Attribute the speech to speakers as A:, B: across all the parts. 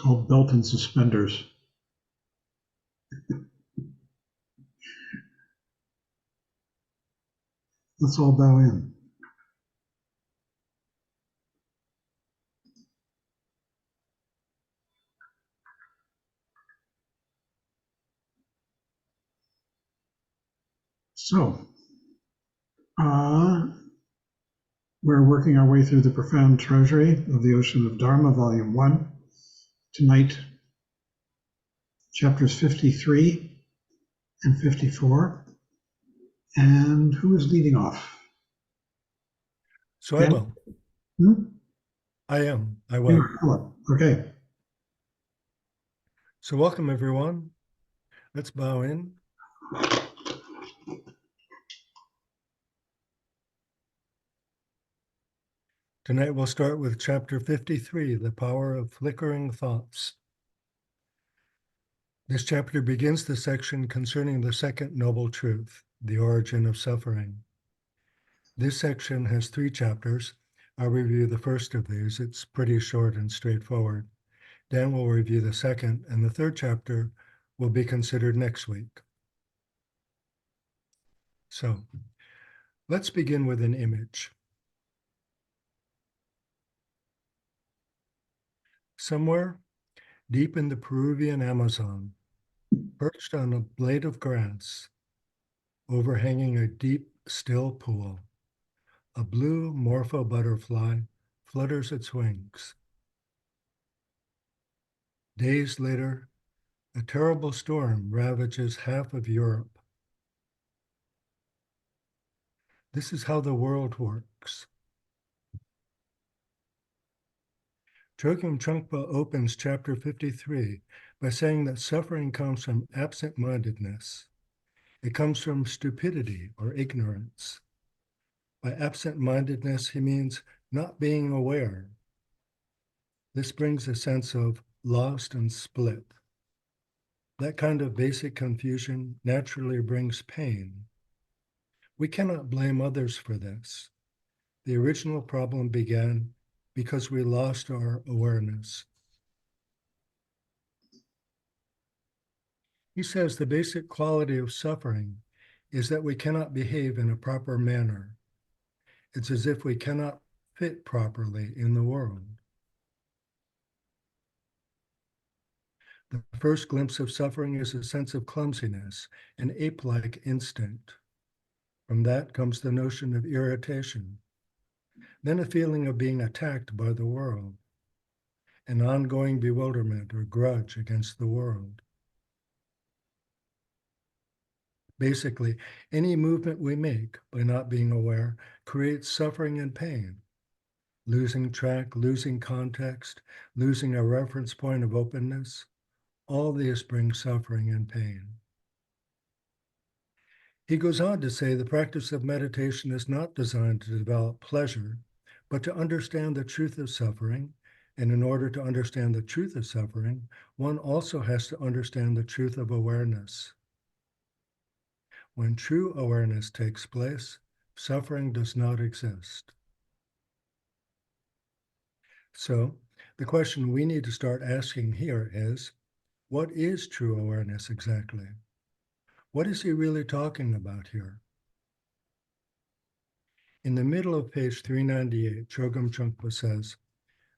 A: called belt and suspenders. Let's all bow in. So, we're working our way through the profound treasury of the Ocean of Dharma, Volume 1. Tonight, chapters 53 and 54. And who is leading off?
B: So
A: Dan?
B: I will.
A: Hmm?
B: I am. I
A: You
B: will.
A: are. Hello. Okay.
B: So welcome, everyone. Let's bow in. Tonight we'll start with chapter 53, The Power of Flickering Thoughts. This chapter begins the section concerning the second noble truth, the origin of suffering. This section has 3 chapters. I'll review the first of these. It's pretty short and straightforward. Dan will review the second, and the third chapter will be considered next week. So let's begin with an image. Somewhere deep in the Peruvian Amazon, perched on a blade of grass, overhanging a deep, still pool, a blue morpho butterfly flutters its wings. Days later, a terrible storm ravages half of Europe. This is how the world works. Chogyam Trungpa opens chapter 53 by saying that suffering comes from absent-mindedness. It comes from stupidity or ignorance. By absent-mindedness, he means not being aware. This brings a sense of lost and split. That kind of basic confusion naturally brings pain. We cannot blame others for this. The original problem began because we lost our awareness. He says the basic quality of suffering is that we cannot behave in a proper manner. It's as if we cannot fit properly in the world. The first glimpse of suffering is a sense of clumsiness, an ape-like instinct. From that comes the notion of irritation, then a feeling of being attacked by the world, an ongoing bewilderment or grudge against the world. Basically, any movement we make by not being aware creates suffering and pain. Losing track, losing context, losing a reference point of openness, all these bring suffering and pain. He goes on to say the practice of meditation is not designed to develop pleasure, but to understand the truth of suffering. And in order to understand the truth of suffering, one also has to understand the truth of awareness. When true awareness takes place, suffering does not exist. So the question we need to start asking here is, what is true awareness exactly? What is he really talking about here? In the middle of page 398, Chogyam Trungpa says,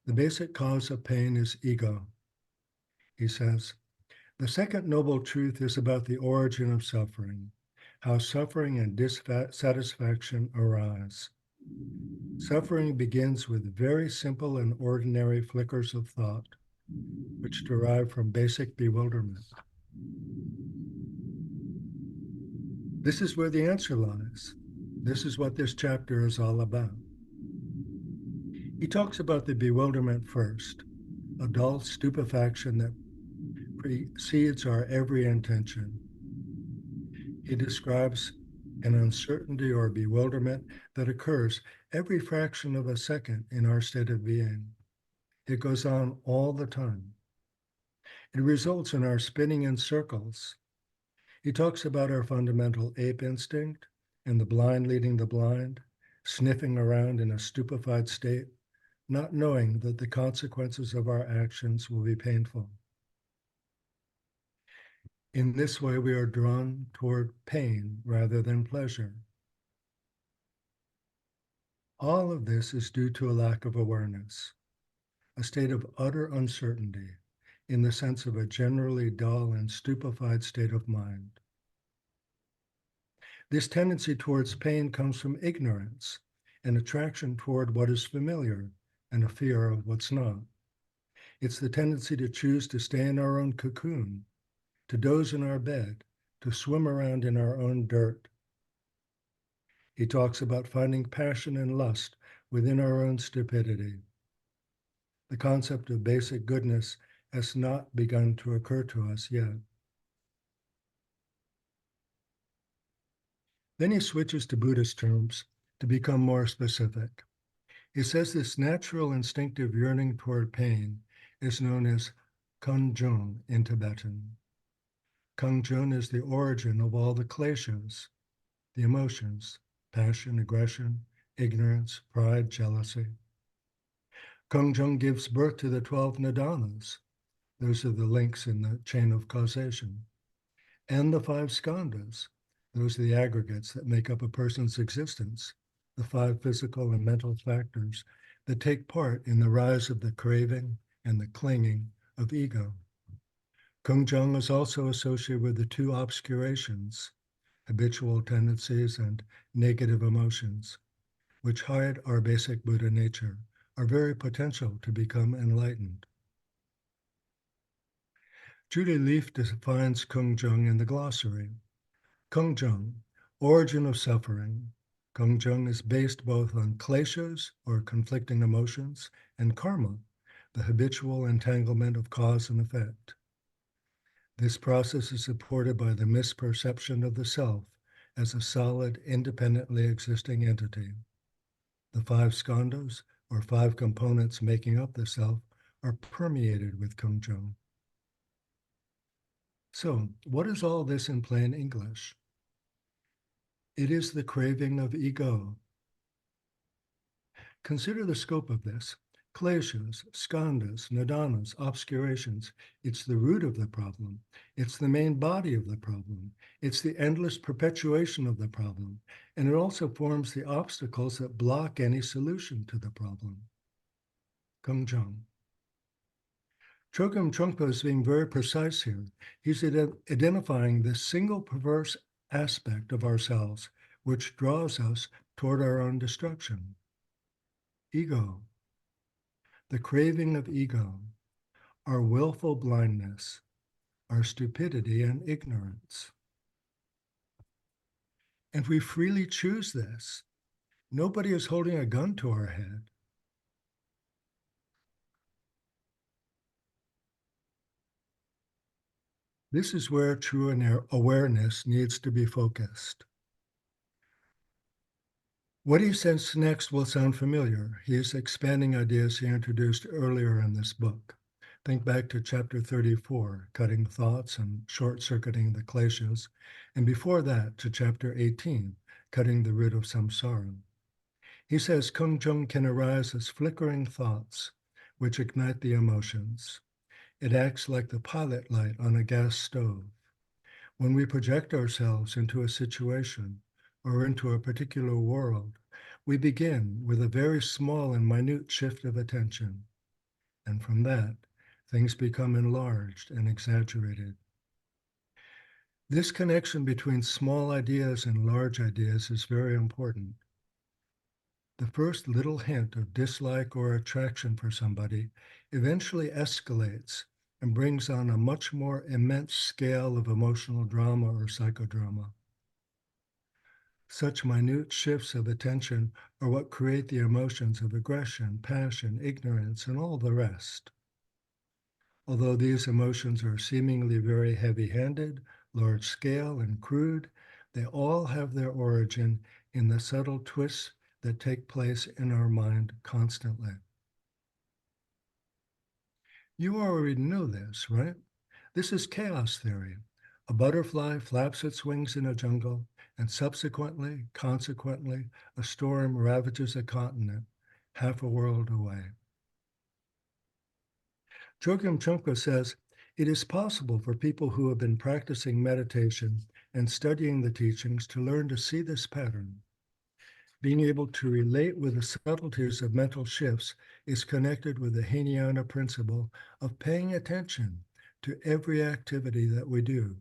B: the basic cause of pain is ego. He says, the second noble truth is about the origin of suffering, how suffering and dissatisfaction arise. Suffering begins with very simple and ordinary flickers of thought, which derive from basic bewilderment. This is where the answer lies. This is what this chapter is all about. He talks about the bewilderment first, a dull stupefaction that precedes our every intention. He describes an uncertainty or bewilderment that occurs every fraction of a second in our state of being. It goes on all the time. It results in our spinning in circles. He talks about our fundamental ape instinct and the blind leading the blind, sniffing around in a stupefied state, not knowing that the consequences of our actions will be painful. In this way, we are drawn toward pain rather than pleasure. All of this is due to a lack of awareness, a state of utter uncertainty, in the sense of a generally dull and stupefied state of mind. This tendency towards pain comes from ignorance, an attraction toward what is familiar, and a fear of what's not. It's the tendency to choose to stay in our own cocoon, to doze in our bed, to swim around in our own dirt. He talks about finding passion and lust within our own stupidity. The concept of basic goodness has not begun to occur to us yet. Then he switches to Buddhist terms to become more specific. He says this natural instinctive yearning toward pain is known as Kunjung in Tibetan. Kunjung is the origin of all the kleshas, the emotions, passion, aggression, ignorance, pride, jealousy. Kunjung gives birth to the 12 nidanas. Those are the links in the chain of causation. And the 5 skandhas. Those are the aggregates that make up a person's existence, the 5 physical and mental factors that take part in the rise of the craving and the clinging of ego. Kunjung is also associated with the 2 obscurations, habitual tendencies and negative emotions, which hide our basic Buddha nature, our very potential to become enlightened. Judy Leaf defines Kunjung in the glossary. Kunjung, origin of suffering. Kunjung is based both on kleshas, or conflicting emotions, and karma, the habitual entanglement of cause and effect. This process is supported by the misperception of the self as a solid, independently existing entity. The 5 skandhas, or 5 components making up the self, are permeated with Kunjung. So, what is all this in plain English? It is the craving of ego. Consider the scope of this. Kleshas, skandhas, nidanas, obscurations. It's the root of the problem. It's the main body of the problem. It's the endless perpetuation of the problem. And it also forms the obstacles that block any solution to the problem. Kunjung. Chogyam Trungpa is being very precise here. He's identifying this single perverse aspect of ourselves, which draws us toward our own destruction. Ego, the craving of ego, our willful blindness, our stupidity and ignorance. And we freely choose this. Nobody is holding a gun to our head. This is where true awareness needs to be focused. What he says next will sound familiar. He is expanding ideas he introduced earlier in this book. Think back to chapter 34, cutting thoughts and short-circuiting the kleshas, and before that to chapter 18, cutting the root of samsara. He says Kunjung can arise as flickering thoughts, which ignite the emotions. It acts like the pilot light on a gas stove. When we project ourselves into a situation or into a particular world, we begin with a very small and minute shift of attention. And from that, things become enlarged and exaggerated. This connection between small ideas and large ideas is very important. The first little hint of dislike or attraction for somebody eventually escalates and brings on a much more immense scale of emotional drama or psychodrama. Such minute shifts of attention are what create the emotions of aggression, passion, ignorance, and all the rest. Although these emotions are seemingly very heavy-handed, large-scale, and crude, they all have their origin in the subtle twists that take place in our mind constantly. You already know this, right? This is chaos theory. A butterfly flaps its wings in a jungle, and consequently, a storm ravages a continent half a world away. Chogyam Trungpa says, it is possible for people who have been practicing meditation and studying the teachings to learn to see this pattern. Being able to relate with the subtleties of mental shifts is connected with the Hinayana principle of paying attention to every activity that we do.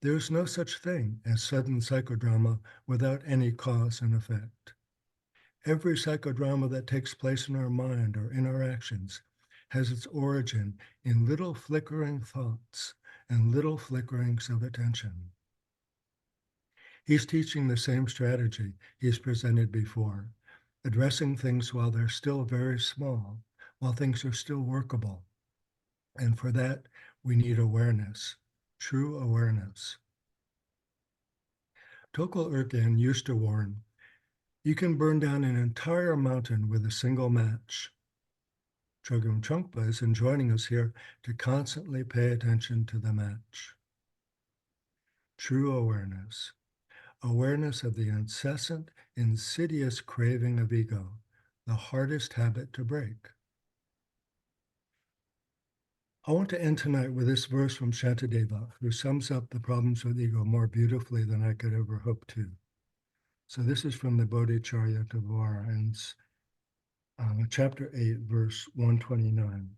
B: There is no such thing as sudden psychodrama without any cause and effect. Every psychodrama that takes place in our mind or in our actions has its origin in little flickering thoughts and little flickerings of attention. He's teaching the same strategy he's presented before, addressing things while they're still very small, while things are still workable. And for that, we need awareness, true awareness. Tokul Urken used to warn, you can burn down an entire mountain with a single match. Chogyam Trungpa is enjoining us here to constantly pay attention to the match. True awareness, awareness of the incessant, insidious craving of ego, the hardest habit to break. I want to end tonight with this verse from Shantideva, who sums up the problems with ego more beautifully than I could ever hope to. So this is from the Bodhicharya Tavara, and it's chapter 8, verse 129.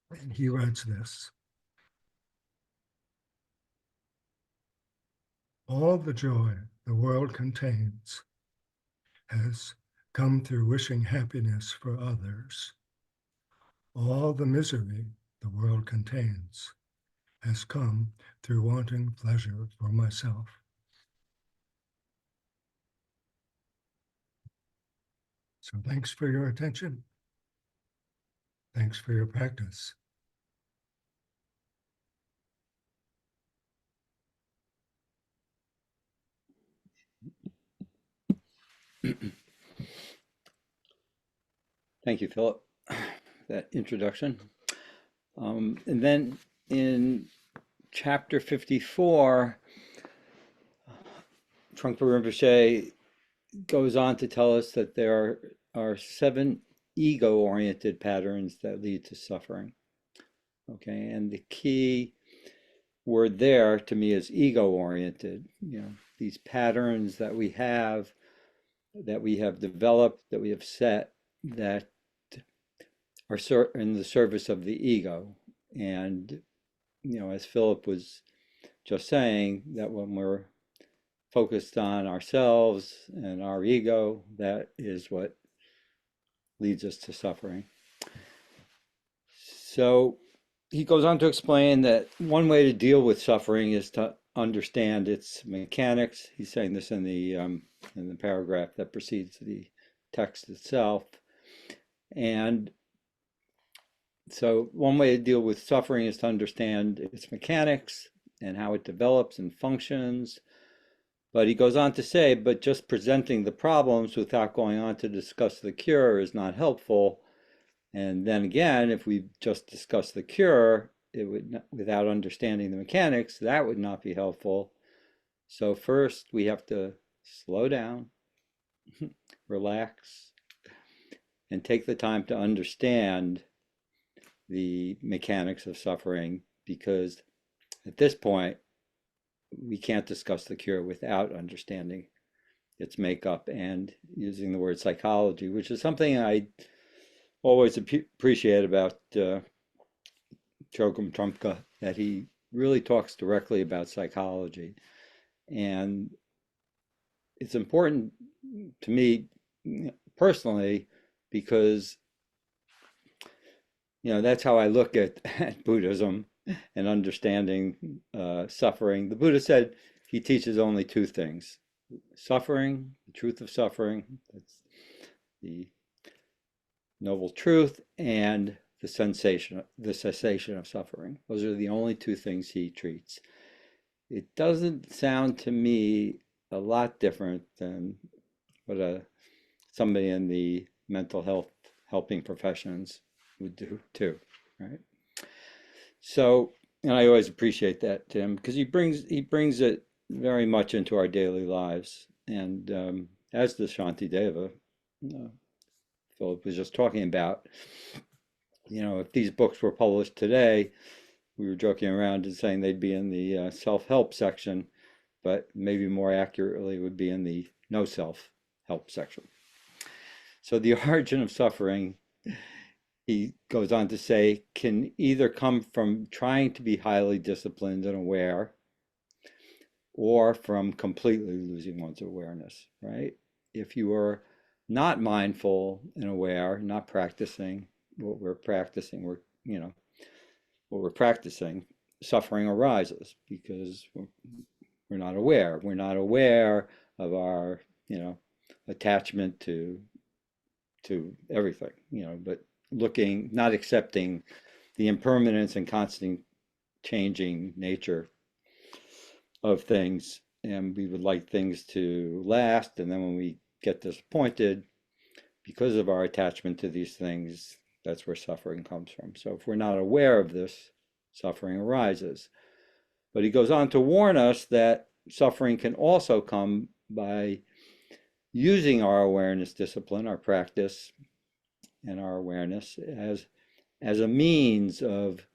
B: And he writes this: all the joy the world contains has come through wishing happiness for others. All the misery the world contains has come through wanting pleasure for myself. So thanks for your attention. Thanks for your practice.
C: Thank you, Philip, that introduction. And then in chapter 54, Trungpa Rinpoche goes on to tell us that there are 7 ego-oriented patterns that lead to suffering. Okay, and the key word there to me is ego-oriented. You know, these patterns that we have developed, that we have set, that are in the service of the ego. And, you know, as Philip was just saying, that when we're focused on ourselves and our ego, that is what leads us to suffering. So he goes on to explain that one way to deal with suffering is to understand its mechanics. He's saying this in the paragraph that precedes the text itself. And so one way to deal with suffering is to understand its mechanics and how it develops and functions. But he goes on to say, but just presenting the problems without going on to discuss the cure is not helpful. And then again, if we just discuss the cure, it would not, without understanding the mechanics, that would not be helpful. So first we have to slow down, relax, and take the time to understand the mechanics of suffering, because at this point, we can't discuss the cure without understanding its makeup and using the word psychology, which is something I always appreciate about Chogyam Trungpa, that he really talks directly about psychology. And it's important to me personally because, you know, that's how I look at Buddhism and understanding suffering. The Buddha said he teaches only 2 things: suffering, the truth of suffering, that's the noble truth, and the cessation of suffering. Those are the only 2 things he treats. It doesn't sound to me a lot different than what somebody in the mental health helping professions would do too, right? So, and I always appreciate that, Tim, because he brings it very much into our daily lives. And as does Shantideva, Philip was just talking about, if these books were published today, we were joking around and saying they'd be in the self-help section, but maybe more accurately would be in the no self-help section. So the origin of suffering, he goes on to say, can either come from trying to be highly disciplined and aware, or from completely losing one's awareness, right? If you are not mindful and aware, not practicing what we're practicing, what we're practicing, suffering arises because we're not aware. We're not aware of our, attachment to everything, but not accepting the impermanence and constant changing nature of things. And we would like things to last. And then when we get disappointed because of our attachment to these things, that's where suffering comes from. So if we're not aware of this, suffering arises. But he goes on to warn us that suffering can also come by using our awareness discipline, our practice, and our awareness as a means of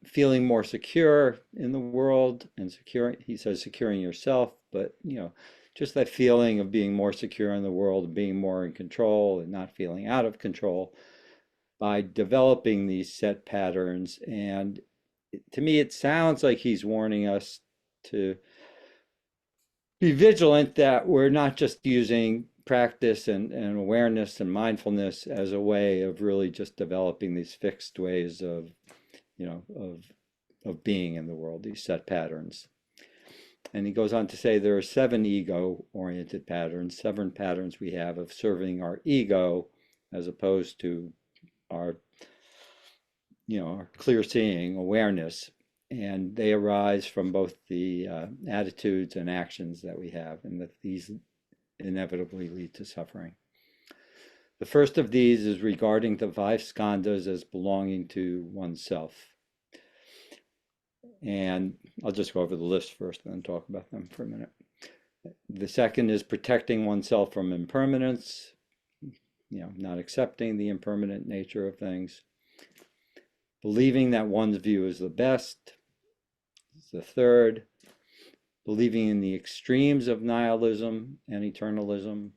C: feeling more secure in the world and he says securing yourself, but just that feeling of being more secure in the world and being more in control and not feeling out of control by developing these set patterns. And to me, it sounds like he's warning us to be vigilant that we're not just using practice and awareness and mindfulness as a way of really just developing these fixed ways of being in the world, these set patterns. And he goes on to say there are 7 ego-oriented patterns, 7 patterns we have of serving our ego as opposed to our clear seeing awareness. And they arise from both the attitudes and actions that we have, and that these inevitably lead to suffering. The first of these is regarding the 5 skandhas as belonging to oneself. And I'll just go over the list first and then talk about them for a minute. The second is protecting oneself from impermanence, not accepting the impermanent nature of things. Believing that one's view is the best is the third. Believing in the extremes of nihilism and eternalism,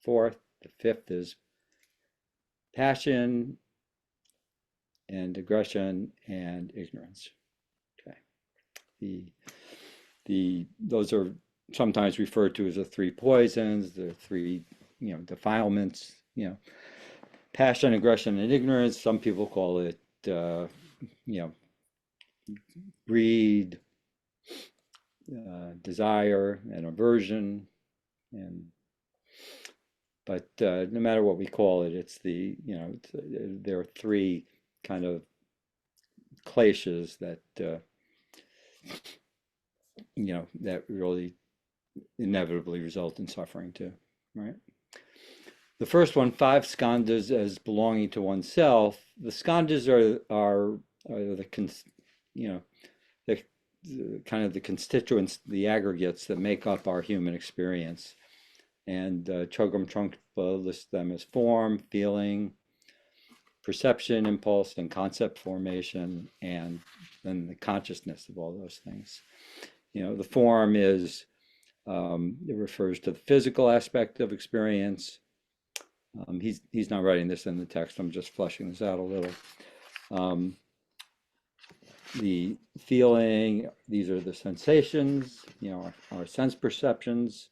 C: fourth. The fifth is passion and aggression and ignorance. Those are sometimes referred to as the 3 poisons, the 3 defilements. Passion, aggression, and ignorance. Some people call it greed, desire, and aversion. But no matter what we call it, it's there are 3 kind of kleshas that that really inevitably result in suffering too, right? The first one, 5 skandhas as belonging to oneself. The skandhas are the kind of the constituents, the aggregates that make up our human experience. And Chogyam Trungpa lists them as form, feeling, perception, impulse, and concept formation, and then the consciousness of all those things. The form is, it refers to the physical aspect of experience. He's not writing this in the text, I'm just fleshing this out a little. The feeling, these are the sensations, our sense perceptions,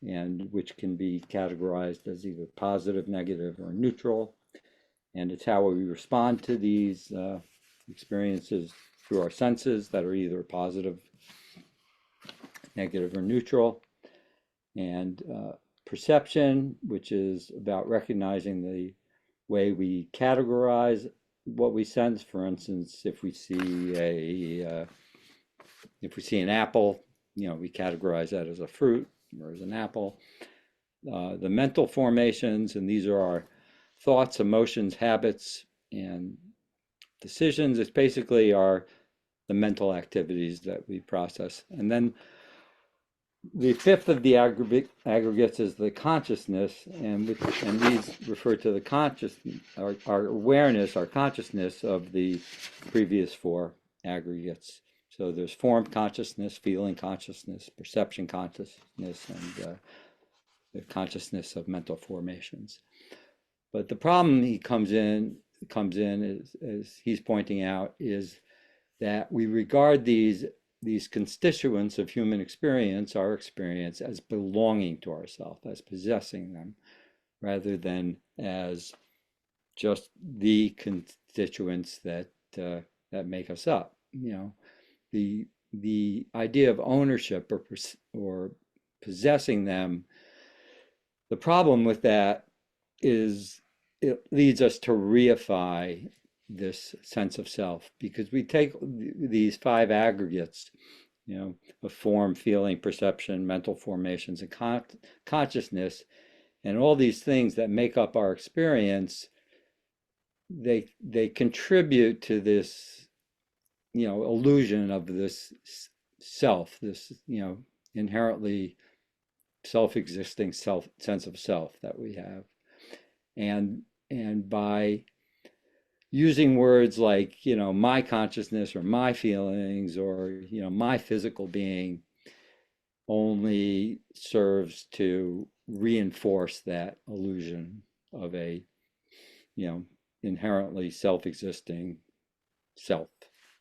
C: and which can be categorized as either positive, negative, or neutral. And it's how we respond to these experiences through our senses that are either positive, negative, or neutral. And perception, which is about recognizing the way we categorize what we sense. For instance, if we see an apple, we categorize that as a fruit or as an apple. The mental formations, and these are our thoughts, emotions, habits, and decisions. It's basically the mental activities that we process. And then the fifth of the aggregates is the consciousness, and these refer to the our awareness, our consciousness of the previous four aggregates. So there's form consciousness, feeling consciousness, perception consciousness, and the consciousness of mental formations. But the problem he comes in is, as he's pointing out, is that we regard these constituents of human experience, our experience, as belonging to ourselves, as possessing them, rather than as just the constituents that that make us up. You know, the idea of ownership or possessing them. The problem with that is it leads us to reify this sense of self, because we take these five aggregates, you know, of form, feeling, perception, mental formations, and consciousness, and all these things that make up our experience. They contribute to this, you know, illusion of this self, this, you know, inherently self-existing sense of self that we have. And by using words like, you know, my consciousness or my feelings or, you know, my physical being, only serves to reinforce that illusion of a, you know, inherently self-existing self,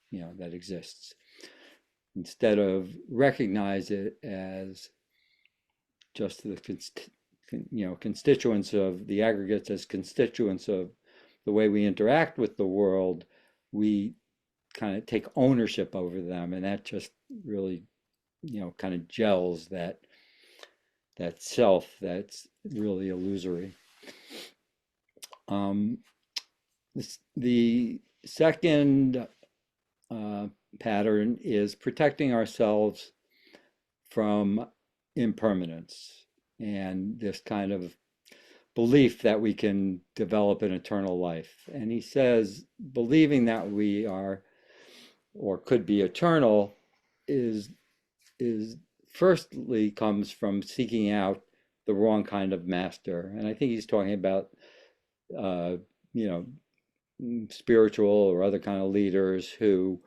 C: you know, that exists, instead of recognize it as just the constituents of the aggregates, as constituents of the way we interact with the world. We kind of take ownership over them, and that just really, you know, kind of gels that self that's really illusory. The second pattern is protecting ourselves from impermanence and this kind of belief that we can develop an eternal life. And he says believing that we are or could be eternal is firstly comes from seeking out the wrong kind of master. And I think he's talking about you know, spiritual or other kind of leaders who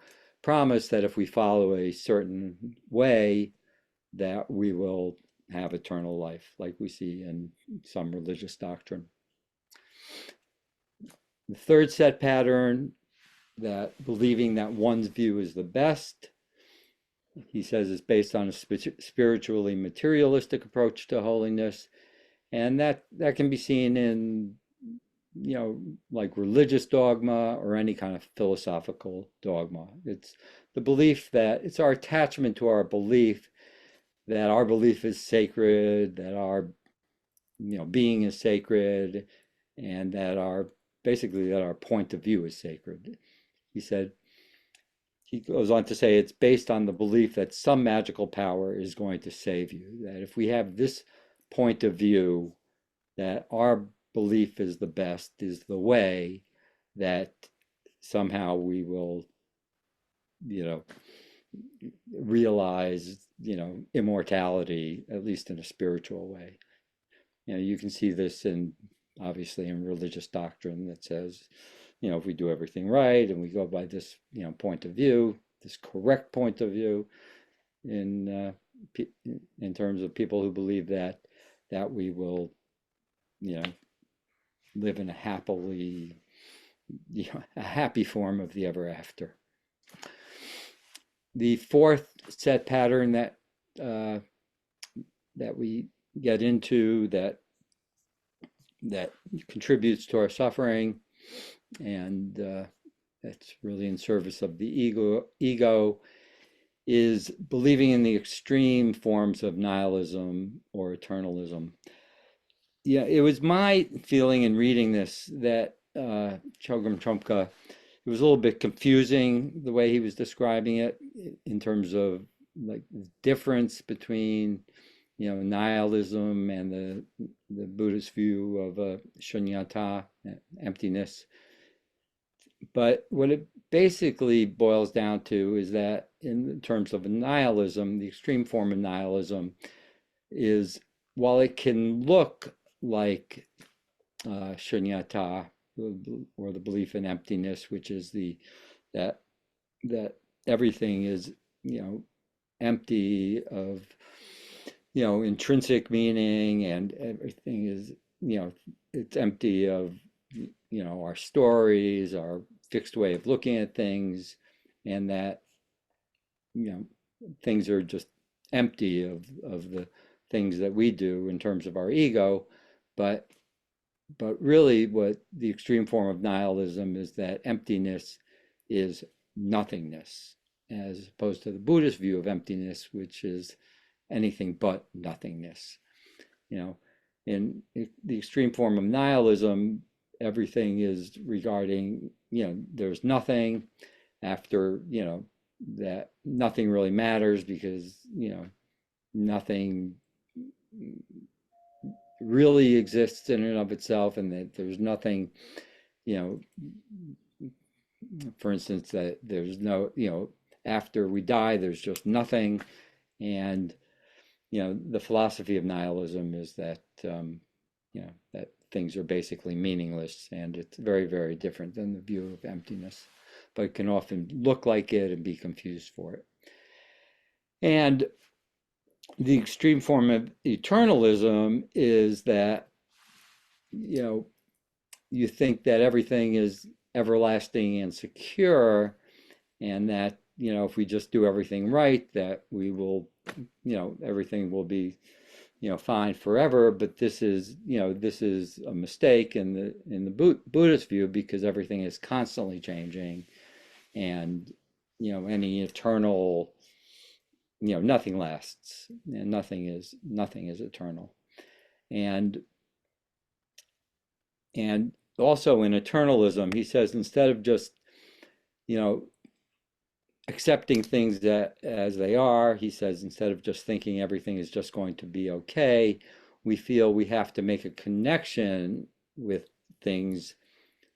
C: promise that if we follow a certain way, that we will have eternal life, like we see in some religious doctrine. The third set pattern, that believing that one's view is the best, he says, is based on a spiritually materialistic approach to holiness, and that can be seen in, you know, like religious dogma or any kind of philosophical dogma. It's the belief that it's our attachment to our belief that our belief is sacred, that our, you know, being is sacred, and that our point of view is sacred. He goes on to say it's based on the belief that some magical power is going to save you, that if we have this point of view, that our belief is the best, is the way, that somehow we will, you know, realize, you know, immortality, at least in a spiritual way. You know, you can see this obviously in religious doctrine that says, you know, if we do everything right and we go by this, you know, point of view, this correct point of view, in terms of people who believe that we will, you know, live in a happily, you know, a happy form of the ever after. The fourth set pattern that we get into that contributes to our suffering, and that's really in service of the ego, is believing in the extreme forms of nihilism or eternalism. Yeah, it was my feeling in reading this that Chogyam Trungpa, it was a little bit confusing the way he was describing it, in terms of like the difference between, you know, nihilism and the Buddhist view of shunyata, emptiness. but what it basically boils down to is that in terms of nihilism, the extreme form of nihilism is, while it can look like shunyata, or the belief in emptiness, which is that that everything is, empty of, intrinsic meaning, and everything is, it's empty of, our stories, our fixed way of looking at things, and that, you know, things are just empty of the things that we do in terms of our ego. But really what the extreme form of nihilism is, that emptiness is nothingness, as opposed to the Buddhist view of emptiness, which is anything but nothingness. In the extreme form of nihilism, everything is regarding, there's nothing after, that nothing really matters, because, nothing really exists in and of itself, and that there's nothing, you know, for instance, that there's no, after we die, there's just nothing. And, the philosophy of nihilism is that, that things are basically meaningless, and it's very, very different than the view of emptiness, but it can often look like it and be confused for it. And the extreme form of eternalism is that, you think that everything is everlasting and secure, and that, if we just do everything right, that we will, everything will be, fine forever. But this is a mistake in the Buddhist view, because everything is constantly changing, and, any eternal, nothing lasts, and nothing is eternal. And also in eternalism, he says, instead of just, accepting things that as they are, he says, instead of just thinking everything is just going to be okay, we feel we have to make a connection with things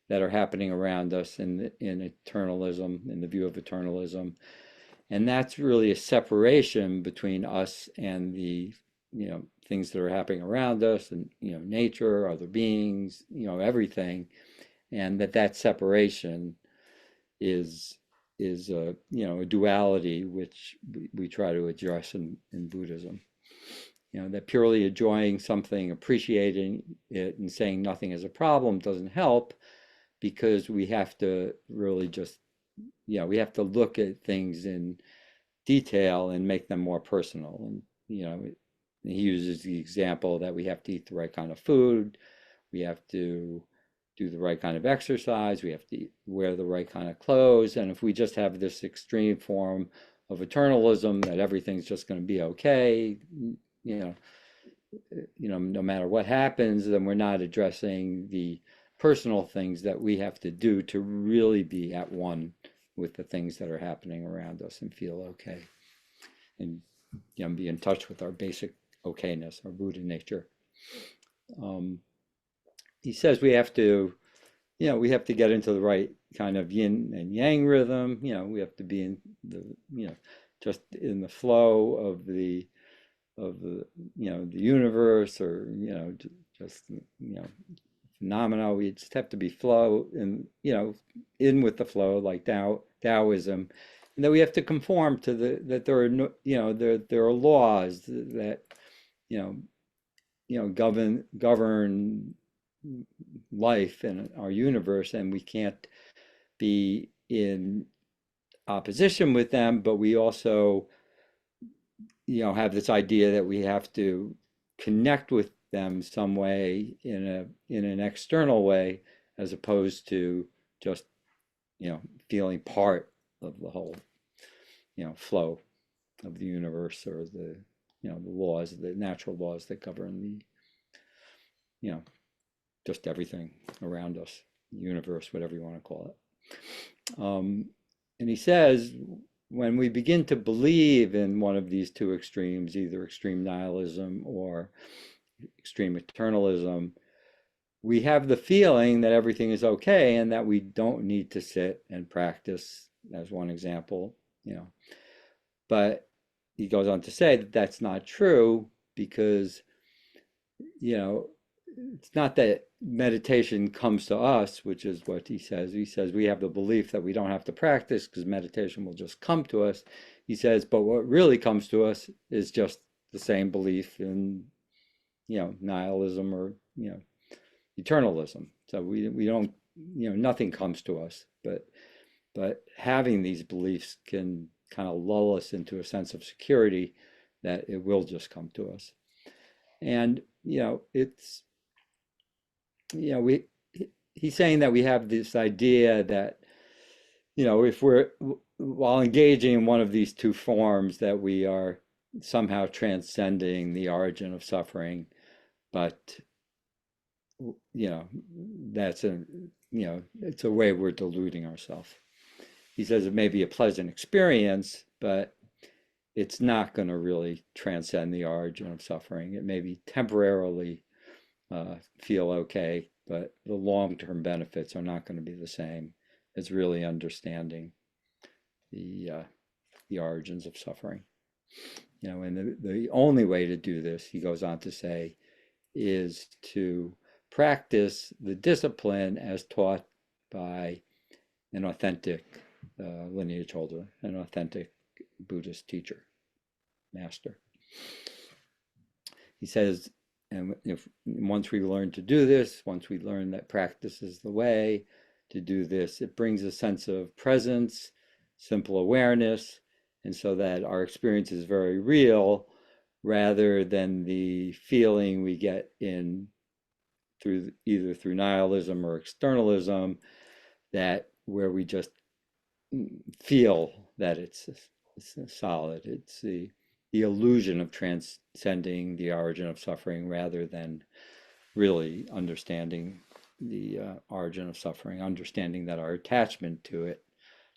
C: that are happening around us in eternalism, in the view of eternalism. And that's really a separation between us and the, things that are happening around us, and, nature, other beings, everything. And that separation is a, a duality, which we try to address in Buddhism. That purely enjoying something, appreciating it, and saying nothing is a problem doesn't help, because we have to really just, we have to look at things in detail and make them more personal. And, he uses the example that we have to eat the right kind of food, we have to do the right kind of exercise, we have to wear the right kind of clothes. And if we just have this extreme form of eternalism, that everything's just going to be okay, no matter what happens, then we're not addressing the personal things that we have to do to really be at one with the things that are happening around us and feel okay, and, be in touch with our basic okayness, our Buddha nature. He says we have to, we have to get into the right kind of yin and yang rhythm. We have to be in the, just in the flow of the, the universe, or, just, phenomena. We just have to be flow, and, in with the flow, like Taoism. And that we have to conform to that there are no, there are laws that, govern life in our universe, and we can't be in opposition with them. But we also, have this idea that we have to connect with them some way, in an external way, as opposed to just, feeling part of the whole, flow of the universe, or the, the laws, the natural laws that govern the, just everything around us, the universe, whatever you want to call it. And he says, when we begin to believe in one of these two extremes, either extreme nihilism or extreme eternalism, we have the feeling that everything is okay and that we don't need to sit and practice, as one example, you know. But he goes on to say that that's not true because, you know, it's not that meditation comes to us, which is what he says. He says we have the belief that we don't have to practice because meditation will just come to us. He says, but what really comes to us is just the same belief in, you know, nihilism or, you know, eternalism. So we don't, you know, nothing comes to us, but having these beliefs can kind of lull us into a sense of security that it will just come to us. And, you know, it's, you know, he's saying that we have this idea that, you know, if we're, while engaging in one of these two forms, that we are somehow transcending the origin of suffering, but, you know, that's a, you know, it's a way we're deluding ourselves. He says it may be a pleasant experience, but it's not going to really transcend the origin of suffering. It may be temporarily feel okay, but the long-term benefits are not going to be the same as really understanding the origins of suffering. You know, and the only way to do this, he goes on to say, is to practice the discipline as taught by an authentic lineage holder, an authentic Buddhist teacher, master. He says, and if once we learn to do this, once we learn that practice is the way to do this, it brings a sense of presence, simple awareness, and so that our experience is very real rather than the feeling we get in through either through nihilism or externalism, that where we just feel that it's solid. It's the illusion of transcending the origin of suffering rather than really understanding the origin of suffering, understanding that our attachment to it,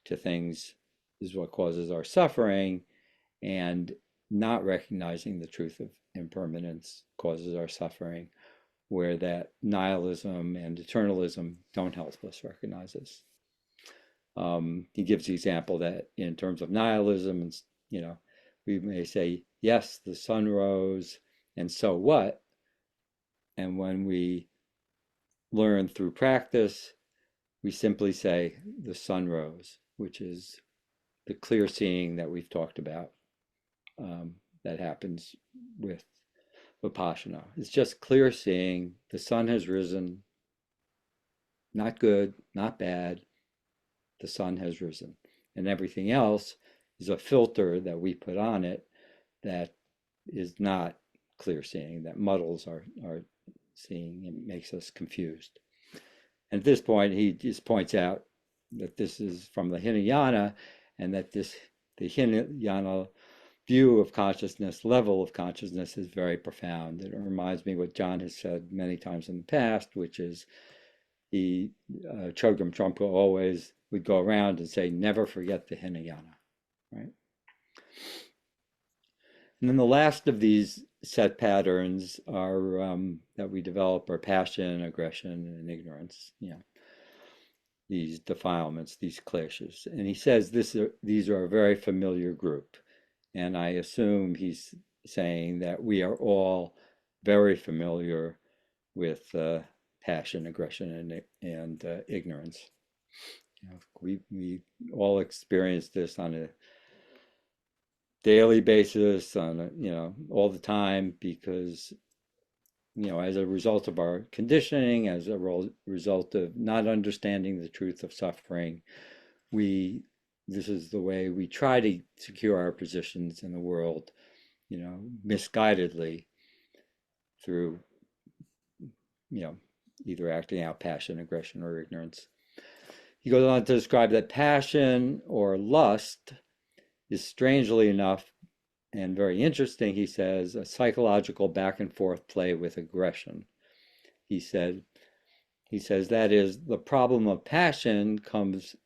C: to things, is what causes our suffering, and not recognizing the truth of impermanence causes our suffering, where that nihilism and eternalism don't help us recognize this. He gives the example that in terms of nihilism, and you know, we may say, yes, the sun rose, and so what? And when we learn through practice, we simply say the sun rose, which is the clear seeing that we've talked about, that happens with Vipassana. It's just clear seeing the sun has risen, not good, not bad, the sun has risen. And everything else is a filter that we put on it that is not clear seeing, that muddles our seeing and makes us confused. And at this point, he just points out that this is from the Hinayana, and that the Hinayana view of consciousness, level of consciousness, is very profound. It reminds me what John has said many times in the past, which is Chogyam Trungpa always would go around and say, never forget the Hinayana, right? And then the last of these set patterns are that we develop are passion, aggression, and ignorance. You know, these defilements, these clashes. And he says these are a very familiar group. And I assume he's saying that we are all very familiar with passion, aggression, and ignorance. You know, we all experience this on a daily basis, on a, you know, all the time, because, you know, as a result of our conditioning, as a result of not understanding the truth of suffering, this is the way we try to secure our positions in the world, you know, misguidedly, through, you know, either acting out passion, aggression, or ignorance. He goes on to describe that passion or lust is, strangely enough and very interesting, he says, a psychological back and forth play with aggression. He says that is, the problem of passion comes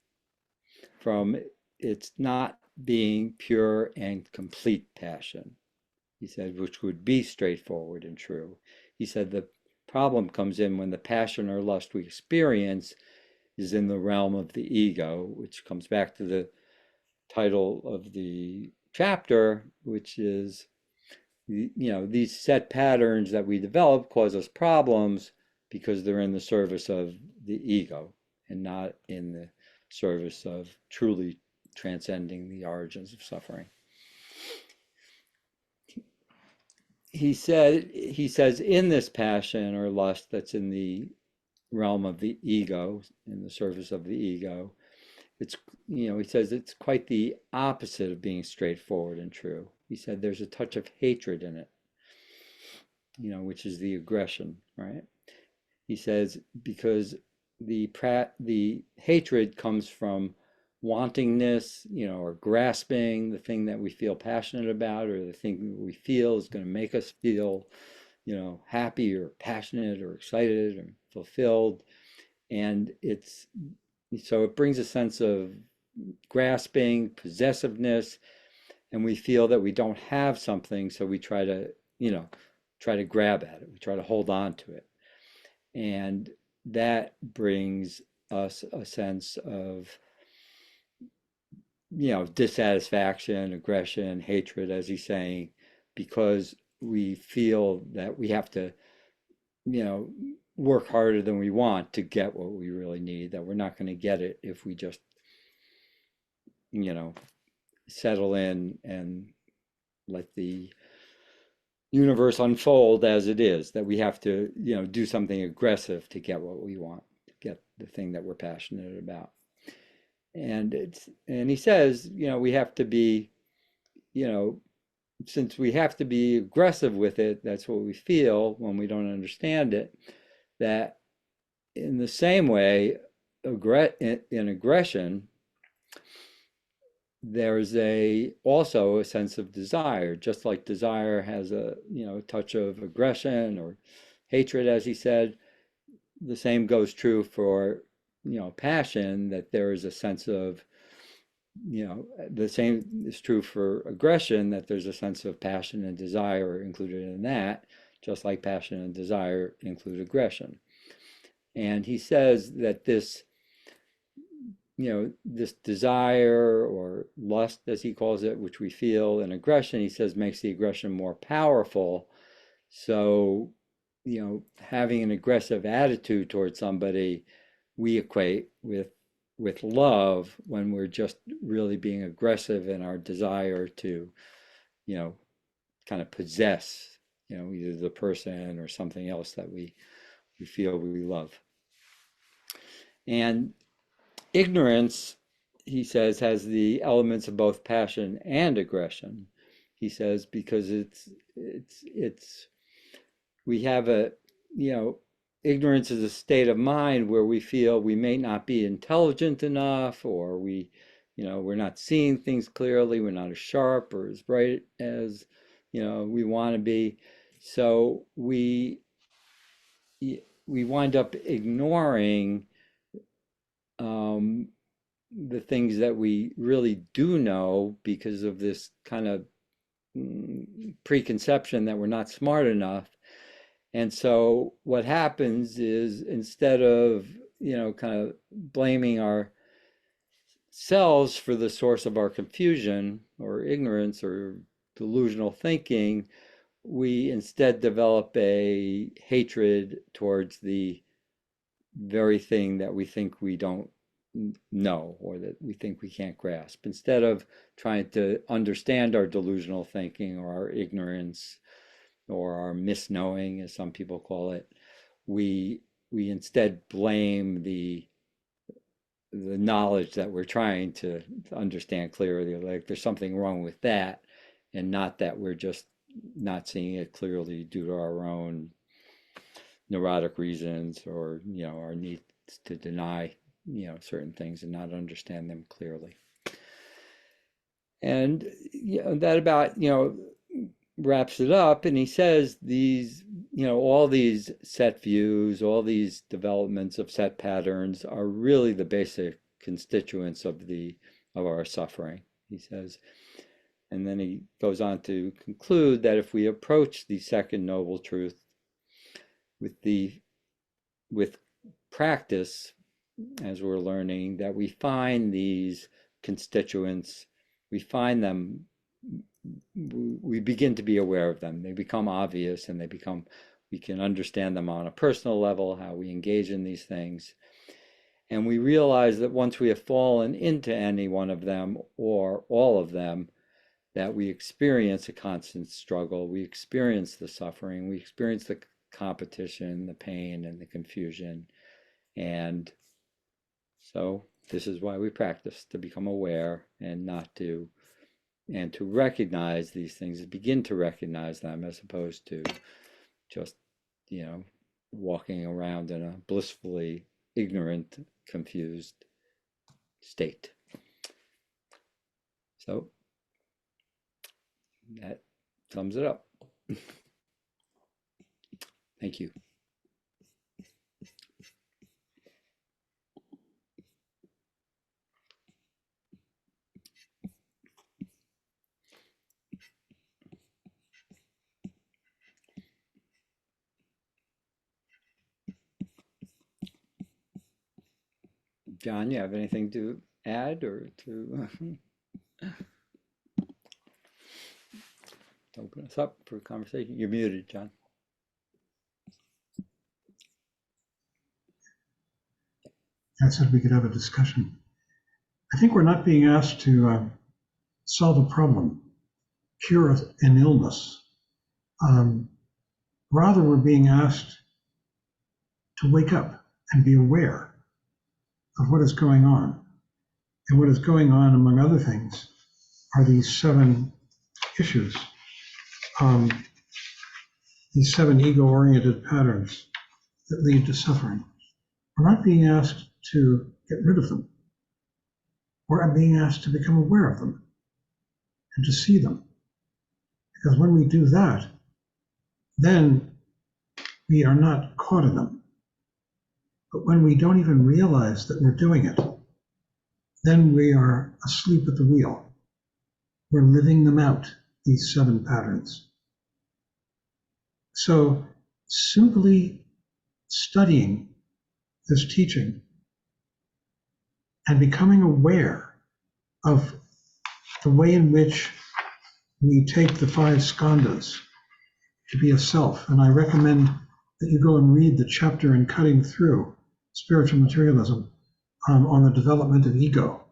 C: from its not being pure and complete passion. He said, which would be straightforward and true. He said the problem comes in when the passion or lust we experience is in the realm of the ego, which comes back to the title of the chapter, which is, these set patterns that we develop cause us problems because they're in the service of the ego and not in the service of truly transcending the origins of suffering. He says in this passion or lust that's in the realm of the ego, in the service of the ego, it's, he says it's quite the opposite of being straightforward and true. He said there's a touch of hatred in it, which is the aggression, right? He says because the hatred comes from wantingness, or grasping the thing that we feel passionate about, or the thing that we feel is going to make us feel, happy or passionate or excited or fulfilled. And so it brings a sense of grasping, possessiveness, and we feel that we don't have something, so we try to grab at it, we try to hold on to it. And that brings us a sense of, dissatisfaction, aggression, hatred, as he's saying, because we feel that we have to, work harder than we want to get what we really need, that we're not going to get it if we just, settle in and let the universe unfold as it is, that we have to, do something aggressive to get what we want, to get the thing that we're passionate about. And he says, we have to be, since we have to be aggressive with it, that's what we feel when we don't understand it, that in the same way, in aggression, there's also a sense of desire, just like desire has a touch of aggression or hatred, as he said. The same goes true for passion, that there is a sense of, the same is true for aggression, that there's a sense of passion and desire included in that, just like passion and desire include aggression. And he says that this desire or lust, as he calls it, which we feel in aggression, he says makes the aggression more powerful. So, having an aggressive attitude towards somebody, we equate with love when we're just really being aggressive in our desire to, kind of possess, either the person or something else that we feel we love. And ignorance, he says, has the elements of both passion and aggression. He says because we have ignorance is a state of mind where we feel we may not be intelligent enough, or we're not seeing things clearly, we're not as sharp or as bright as we want to be. So we wind up ignoring the things that we really do know because of this kind of preconception that we're not smart enough. And so what happens is, instead of kind of blaming ourselves for the source of our confusion or ignorance or delusional thinking, we instead develop a hatred towards the very thing that we think we don't know, or that we think we can't grasp. Instead of trying to understand our delusional thinking or our ignorance or our misknowing, as some people call it, we instead blame the knowledge that we're trying to understand clearly, like there's something wrong with that, and not that we're just not seeing it clearly due to our own neurotic reasons, or our need to deny certain things and not understand them clearly. And that about wraps it up. And he says these all these set views, all these developments of set patterns are really the basic constituents of our suffering, he says. And then he goes on to conclude that if we approach the second noble truth, with practice, as we're learning, that we find these constituents, we find them, we begin to be aware of them. They become obvious, and we can understand them on a personal level, how we engage in these things. And we realize that once we have fallen into any one of them or all of them, that we experience a constant struggle, we experience the suffering, we experience the competition, the pain, and the confusion. And so this is why we practice, to become aware and to recognize these things, begin to recognize them, as opposed to just, walking around in a blissfully ignorant, confused state. So that sums it up. Thank you. John, you have anything to add or to open us up for conversation? You're muted, John.
A: I said we could have a discussion. I think we're not being asked to solve a problem, cure an illness. Rather, we're being asked to wake up and be aware of what is going on. And what is going on, among other things, are these 7 issues, these 7 ego-oriented patterns that lead to suffering. We're not being asked to get rid of them. We're being asked to become aware of them and to see them. Because when we do that, then we are not caught in them. But when we don't even realize that we're doing it, then we are asleep at the wheel. We're living them out, these 7 patterns. So simply studying this teaching and becoming aware of the way in which we take the 5 skandhas to be a self. And I recommend that you go and read the chapter in Cutting Through Spiritual Materialism on the development of ego,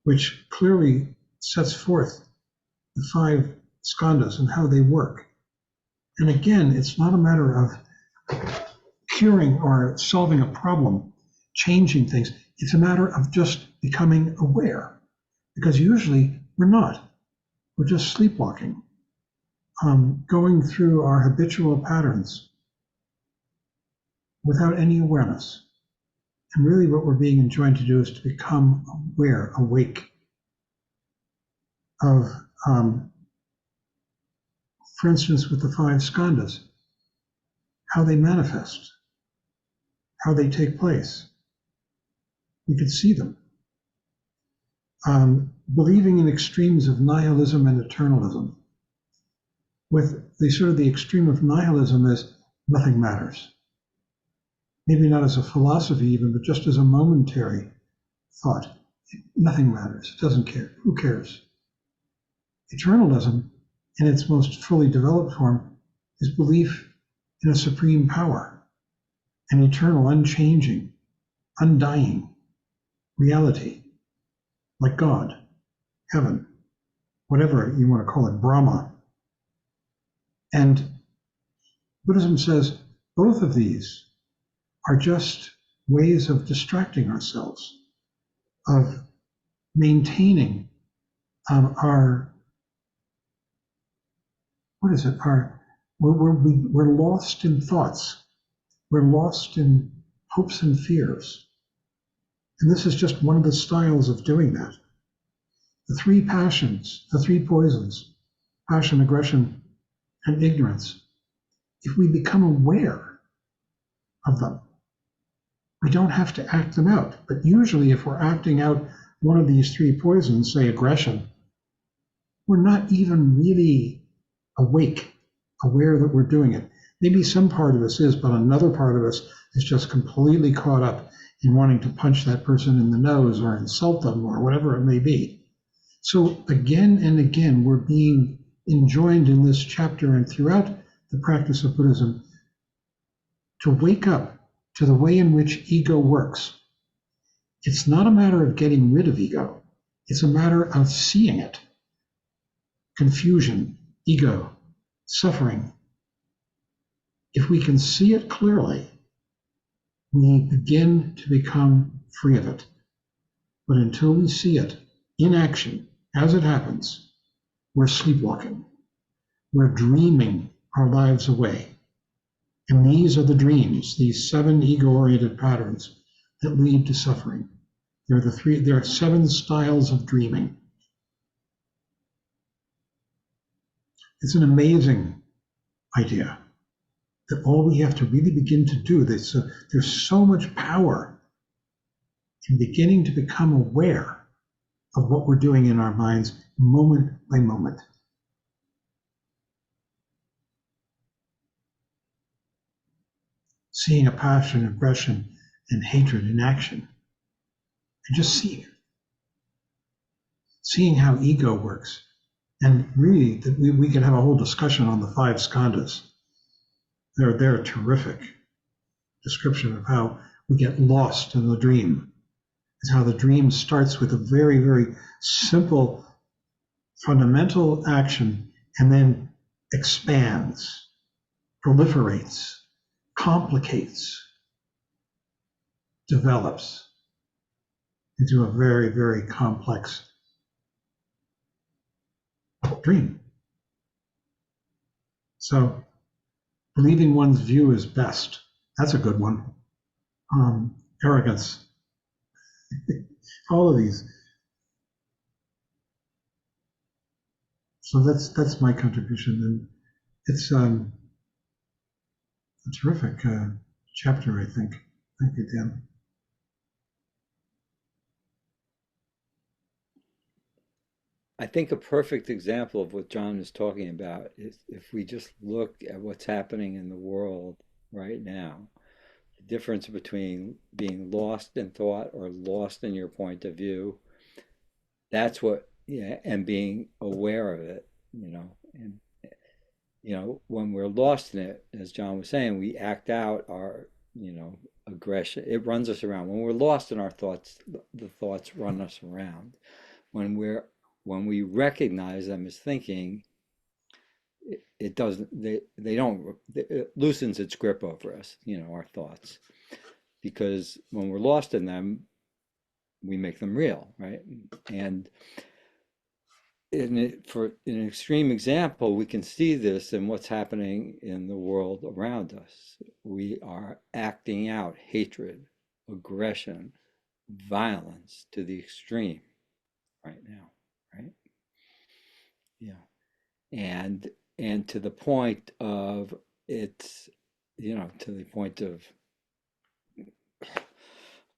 A: which clearly sets forth the 5 skandhas and how they work. And again, it's not a matter of curing or solving a problem, changing things. It's a matter of just becoming aware, because usually we're not. We're just sleepwalking, going through our habitual patterns without any awareness. And really what we're being enjoined to do is to become aware, awake of, for instance, with the 5 skandhas, how they manifest, how they take place. We could see them. Believing in extremes of nihilism and eternalism, with the extreme of nihilism is nothing matters. Maybe not as a philosophy even, but just as a momentary thought. Nothing matters, it doesn't care, who cares? Eternalism, in its most fully developed form, is belief in a supreme power, an eternal, unchanging, undying reality, like God, heaven, whatever you want to call it, Brahma. And Buddhism says both of these are just ways of distracting ourselves, of maintaining we're lost in thoughts. We're lost in hopes and fears. And this is just one of the styles of doing that. The 3 passions, the 3 poisons, passion, aggression, and ignorance, if we become aware of them, we don't have to act them out. But usually if we're acting out one of these 3 poisons, say aggression, we're not even really awake, aware that we're doing it. Maybe some part of us is, but another part of us is just completely caught up in wanting to punch that person in the nose or insult them or whatever it may be. So again and again, we're being enjoined in this chapter and throughout the practice of Buddhism to wake up to the way in which ego works. It's not a matter of getting rid of ego. It's a matter of seeing it. Confusion, ego, suffering. If we can see it clearly, we begin to become free of it. But until we see it in action, as it happens, we're sleepwalking. We're dreaming our lives away. And these are the dreams, these 7 ego-oriented patterns that lead to suffering. There are 7 styles of dreaming. It's an amazing idea that all we have to really begin to do, there's so much power in beginning to become aware of what we're doing in our minds moment by moment. Seeing a passion, aggression, and hatred in action, and just seeing it. Seeing how ego works. And really, that we can have a whole discussion on the 5 skandhas. They're a terrific description of how we get lost in the dream. It's how the dream starts with a very, very simple, fundamental action and then expands, proliferates, complicates, develops into a very, very complex dream. So believing one's view is best. That's a good one. Arrogance. All of these. So that's my contribution, and it's a terrific chapter, I think. Thank you, Dan.
C: I think a perfect example of what John is talking about is if we just look at what's happening in the world right now, the difference between being lost in thought or lost in your point of view, that's what, yeah, and being aware of it, and when we're lost in it, as John was saying, we act out our, aggression. It runs us around. When we're lost in our thoughts, the thoughts run us around. When we recognize them as thinking, it doesn't, they don't, it loosens its grip over us, our thoughts. Because when we're lost in them, we make them real, right? And for an extreme example, we can see this in what's happening in the world around us. We are acting out hatred, aggression, violence to the extreme right now, right? Yeah. And to the point of it's, to the point of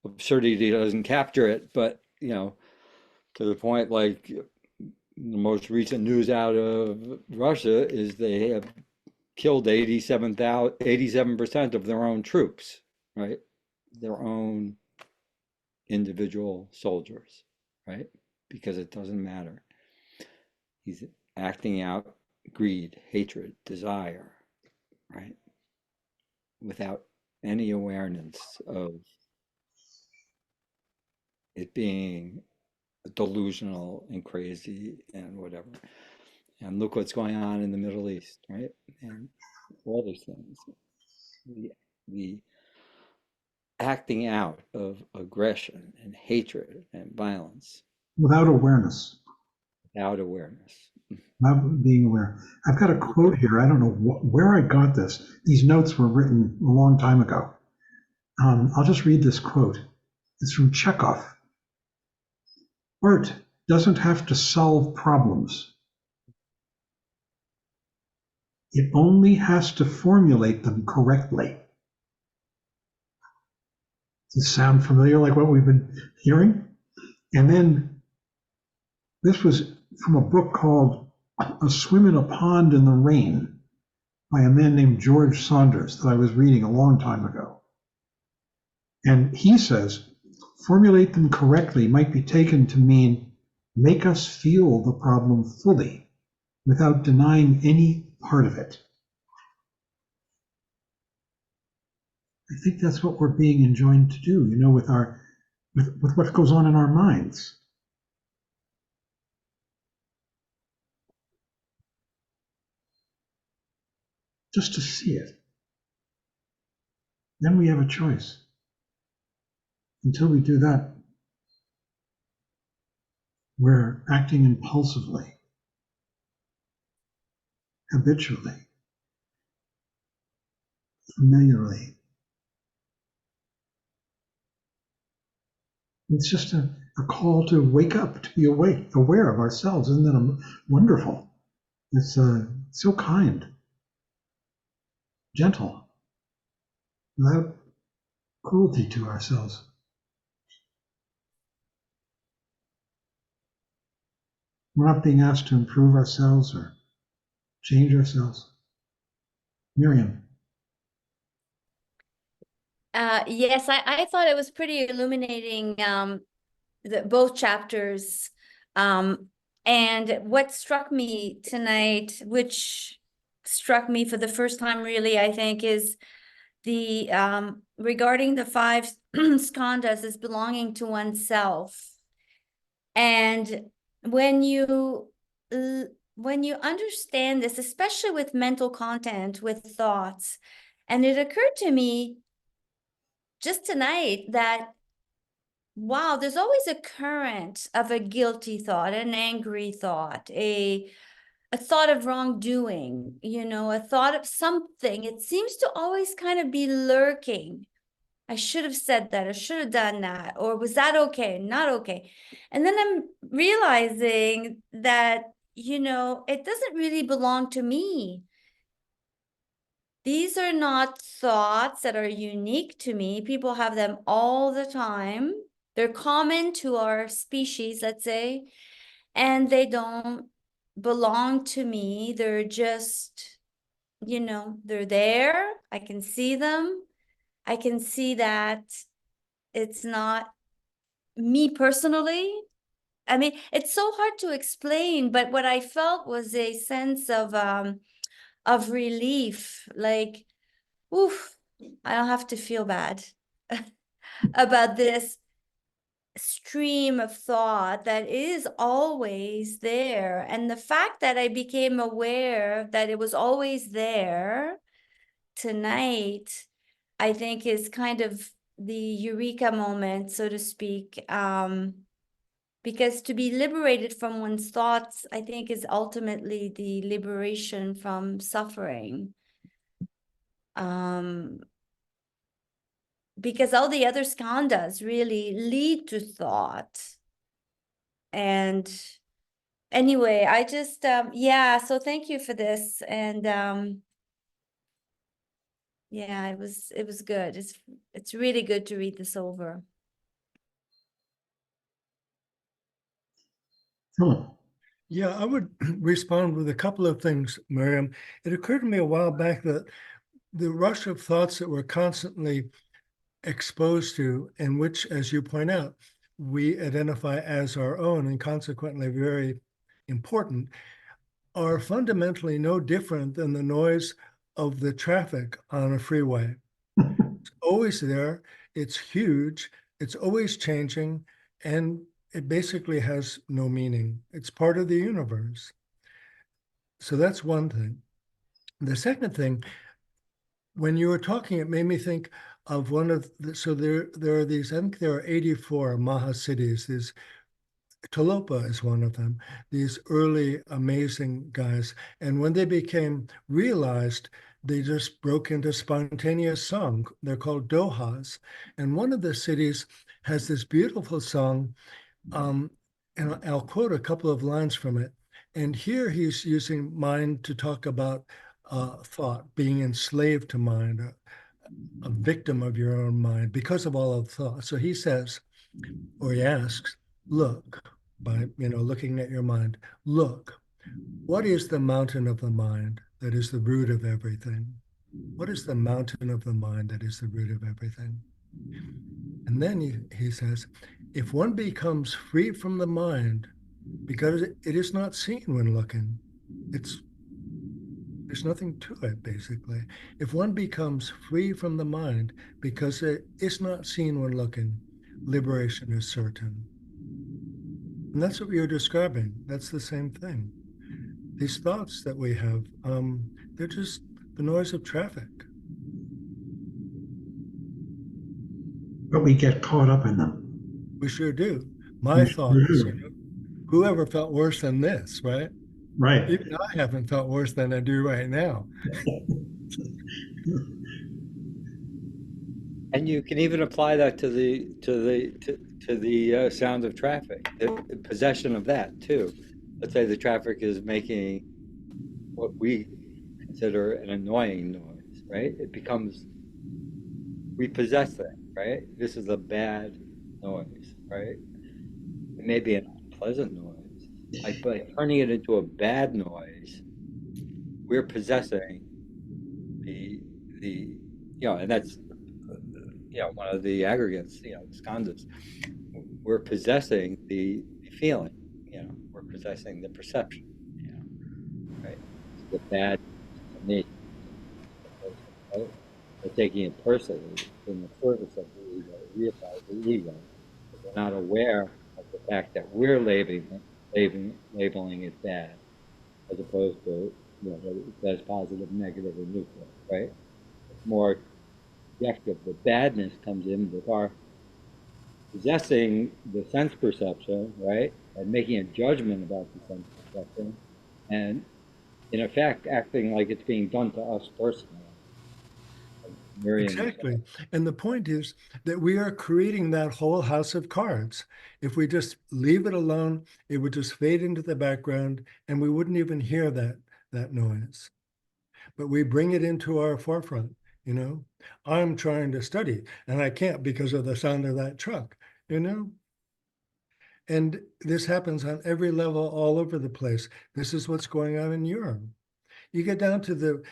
C: absurdity doesn't capture it, but to the point like the most recent news out of Russia is they have killed 87% of their own troops, right? Their own individual soldiers, right? Because it doesn't matter. He's acting out greed, hatred, desire, right? Without any awareness of it being delusional and crazy and whatever. And look what's going on in the Middle East, right? And all these things. The acting out of aggression and hatred and violence.
A: Without awareness.
C: Without awareness.
A: Not being aware. I've got a quote here. I don't know where I got this. These notes were written a long time ago. I'll just read this quote. It's from Chekhov. Art doesn't have to solve problems. It only has to formulate them correctly. Does this sound familiar, like what we've been hearing? And then this was from a book called A Swim in a Pond in the Rain by a man named George Saunders that I was reading a long time ago. And he says, formulate them correctly might be taken to mean make us feel the problem fully without denying any part of it. I think that's what we're being enjoined to do, with with what goes on in our minds. Just to see it. Then we have a choice. Until we do that, we're acting impulsively, habitually, familiarly. It's just a call to wake up, to be awake, aware of ourselves. Isn't that wonderful? It's so kind, gentle, without cruelty to ourselves. We're not being asked to improve ourselves or change ourselves. Miriam.
D: Yes, I thought it was pretty illuminating, both chapters. And what struck me tonight, which struck me for the first time really, I think, is the regarding the five skandhas as belonging to oneself. And when you understand this, especially with mental content, with thoughts, and it occurred to me just tonight that, wow, there's always a current of a guilty thought, an angry thought, a thought of wrongdoing, a thought of something. It seems to always kind of be lurking. I should have said that, I should have done that, or was that okay, not okay? And then I'm realizing that, it doesn't really belong to me. These are not thoughts that are unique to me. People have them all the time. They're common to our species, let's say, and they don't belong to me. They're just, they're there. I can see them. I can see that it's not me personally. I mean, it's so hard to explain, but what I felt was a sense of relief, like, oof, I don't have to feel bad about this stream of thought that is always there. And the fact that I became aware that it was always there tonight, I think is kind of the eureka moment, so to speak. Because to be liberated from one's thoughts, I think, is ultimately the liberation from suffering. Because all the other skandhas really lead to thought. And anyway, I just, so thank you for this. And yeah, it was good. It's really good to read this over.
A: Philip.
B: Yeah, I would respond with a couple of things, Miriam. It occurred to me a while back that the rush of thoughts that we're constantly exposed to, and which, as you point out, we identify as our own and consequently very important, are fundamentally no different than the noise of the traffic on a freeway. It's always there, it's huge, it's always changing, and it basically has no meaning. It's part of the universe. So that's one thing. The second thing, when you were talking, it made me think of one of the, so there are these, I think there are 84 Mahasiddhis. These, Talopa is one of them, these early amazing guys. And when they became realized, they just broke into spontaneous song. They're called dohas. And one of the cities has this beautiful song, and I'll quote a couple of lines from it. And here he's using mind to talk about thought, being enslaved to mind, a victim of your own mind because of all of thought. So he says, or he asks, look, by looking at your mind, look, what is the mountain of the mind? that is the root of everything? What is the mountain of the mind that is the root of everything? And then he says, if one becomes free from the mind, because it is not seen when looking, there's nothing to it, basically. If one becomes free from the mind because it is not seen when looking, liberation is certain. And that's what you're describing. That's the same thing. These thoughts that we have, they're just the noise of traffic.
A: But we get caught up in them.
B: We sure do. My thoughts, whoever felt worse than this, right?
A: Right.
B: Even I haven't felt worse than I do right now.
C: And you can even apply that to the sound of traffic, the possession of that too. Let's say the traffic is making what we consider an annoying noise, right? It becomes, we possess that, right? This is a bad noise, right? It may be an unpleasant noise. By turning it into a bad noise, we're possessing the and that's one of the aggregates, the skandhas. We're possessing the feeling, we're possessing the perception, right? It's the bad to me. Right? We're taking it personally in the service of the ego, reify the ego. We're not aware of the fact that we're labeling it bad, as opposed to that's positive, negative, or neutral, right? It's more objective. The badness comes in with our possessing the sense perception, right, and making a judgment about the sense perception, and in effect acting like it's being done to us personally.
B: Exactly. And the point is that we are creating that whole house of cards. If we just leave it alone, it would just fade into the background and we wouldn't even hear that noise. But we bring it into our forefront, I'm trying to study and I can't because of the sound of that truck, And this happens on every level all over the place. This is what's going on in Europe. You get down to the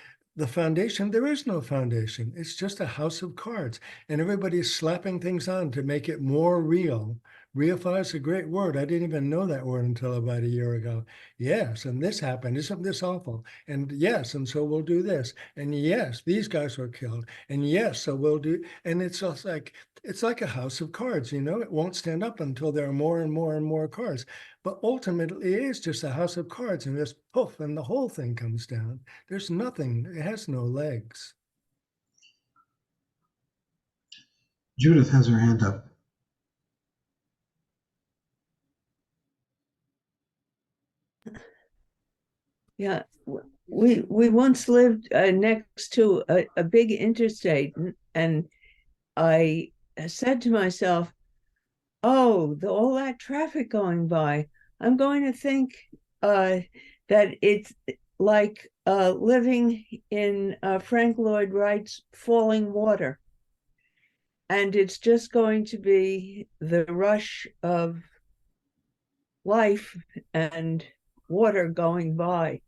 B: foundation, there is no foundation. It's just a house of cards. And everybody's slapping things on to make it more real. Reify is a great word. I didn't even know that word until about a year ago. Yes, and this happened. Isn't this awful? And yes, and so we'll do this. And yes, these guys were killed. And yes, so we'll do. And it's just like a house of cards, It won't stand up until there are more and more and more cards. But ultimately, it is just a house of cards, and just poof, and the whole thing comes down. There's nothing. It has no legs.
A: Judith has her hand up.
E: Yeah, we once lived next to a big interstate, and I said to myself, "Oh, all that traffic going by, I'm going to think that it's like living in Frank Lloyd Wright's Falling Water, and it's just going to be the rush of life and water going by."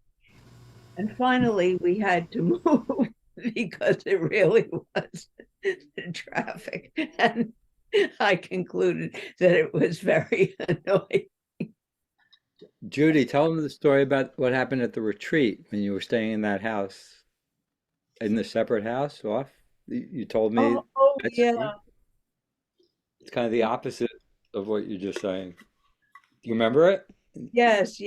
E: And finally, we had to move because it really was traffic. And I concluded that it was very annoying.
C: Judy, tell them the story about what happened at the retreat when you were staying in that house, in the separate house off. You told me.
E: Oh yeah.
C: It's kind of the opposite of what you're just saying. Do you remember it?
E: Yes.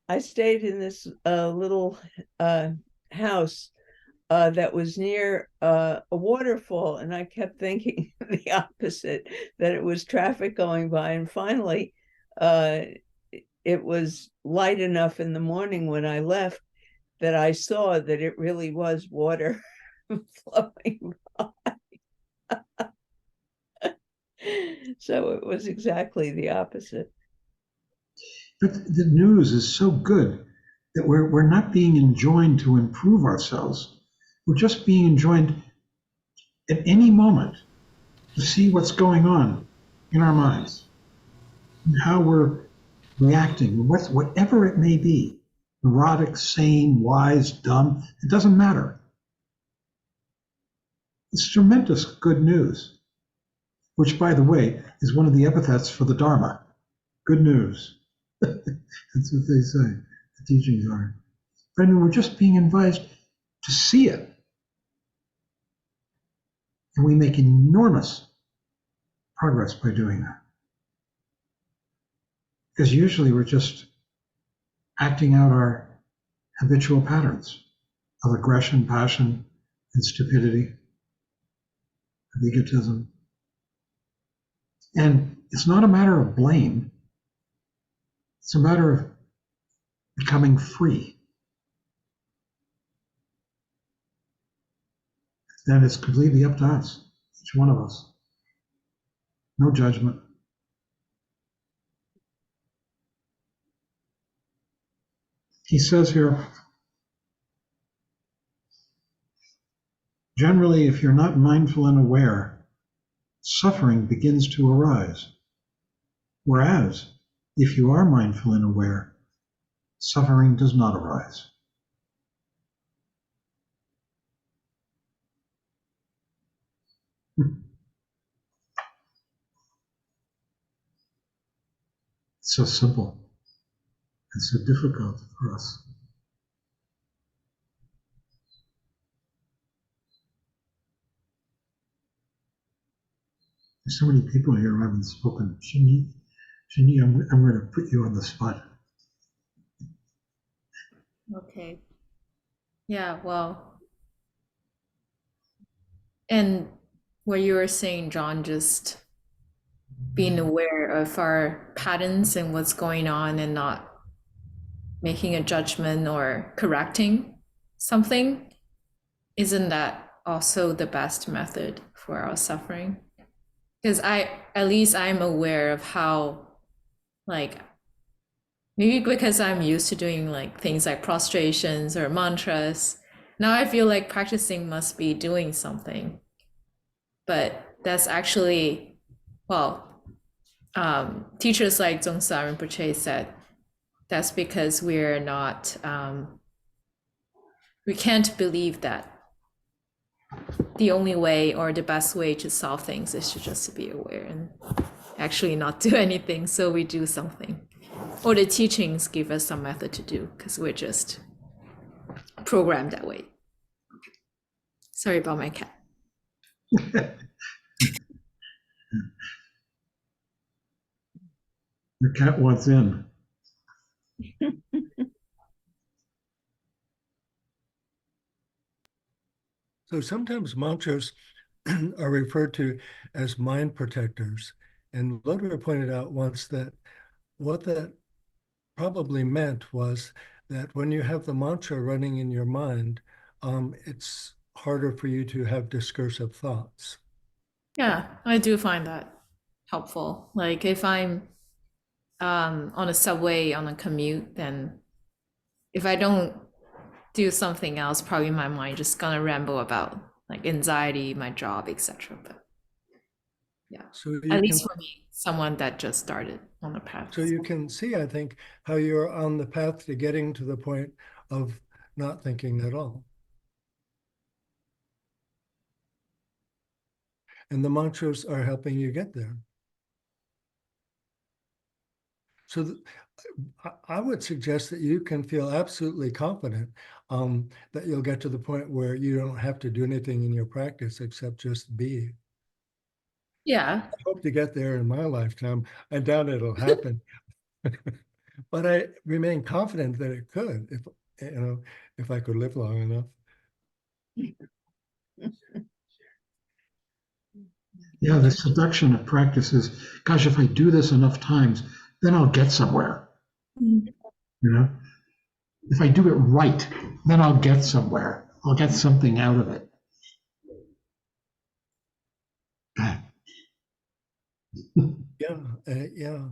E: I stayed in this little house that was near a waterfall, and I kept thinking the opposite, that it was traffic going by. And finally, it was light enough in the morning when I left that I saw that it really was water flowing by. So it was exactly the opposite.
A: But the news is so good that we're not being enjoined to improve ourselves. We're just being enjoined at any moment to see what's going on in our minds and how we're reacting, whatever it may be, neurotic, sane, wise, dumb. It doesn't matter. It's tremendous good news, which, by the way, is one of the epithets for the Dharma. Good news. That's what they say. The teachings are. But I mean, we're just being invited to see it. And we make enormous progress by doing that. Because usually we're just acting out our habitual patterns of aggression, passion, and stupidity, of egotism. And it's not a matter of blame. It's a matter of becoming free. Then it's completely up to us, each one of us. No judgment. He says here, generally, if you're not mindful and aware, suffering begins to arise. Whereas, if you are mindful and aware, suffering does not arise. It's so simple and so difficult for us. There's so many people here who haven't spoken. Shini, I'm going to put you on the spot.
F: Okay. Yeah, well, and what you were saying, John, just being aware of our patterns and what's going on and not making a judgment or correcting something, isn't that also the best method for our suffering? Because at least I'm aware of how, like, maybe because I'm used to doing like things like prostrations or mantras, now I feel like practicing must be doing something. But that's actually, well, teachers like Dzongsa Rinpoche said, that's because we're not, we can't believe that the only way or the best way to solve things is to just be aware and actually not do anything, so we do something. Or the teachings give us some method to do because we're just programmed that way. Sorry about my cat.
A: The cat wants in.
B: So sometimes mantras are referred to as mind protectors. And Lodra pointed out once that what that probably meant was that when you have the mantra running in your mind, it's harder for you to have discursive thoughts.
F: Yeah, I do find that helpful. Like if I'm on a subway on a commute, then if I don't do something else, probably my mind just gonna ramble about like anxiety, my job, etc. But yeah,
B: So
F: at least for me, someone that just started on the path.
B: So you can see, I think, how you're on the path to getting to the point of not thinking at all. And the mantras are helping you get there. So I would suggest that you can feel absolutely confident that you'll get to the point where you don't have to do anything in your practice except just be.
F: Yeah.
B: I hope to get there in my lifetime. I doubt it'll happen. But I remain confident that it could, if I could live long enough.
A: Yeah, the seduction of practice is, gosh, if I do this enough times, then I'll get somewhere. You know, if I do it right, then I'll get somewhere. I'll get something out of it.
B: Yeah.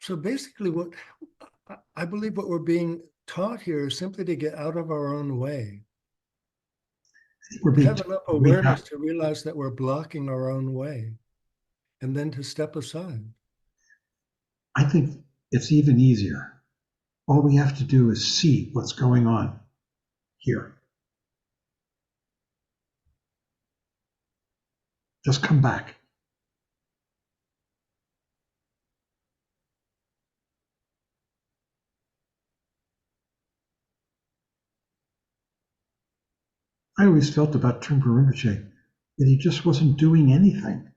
B: So basically, what I believe what we're being taught here is simply to get out of our own way.
A: We're
B: To have enough awareness to realize that we're blocking our own way, and then to step aside.
A: I think it's even easier All we have to do is see what's going on here. Just come back. I always felt about Trungpa Rinpoche that he just wasn't doing anything.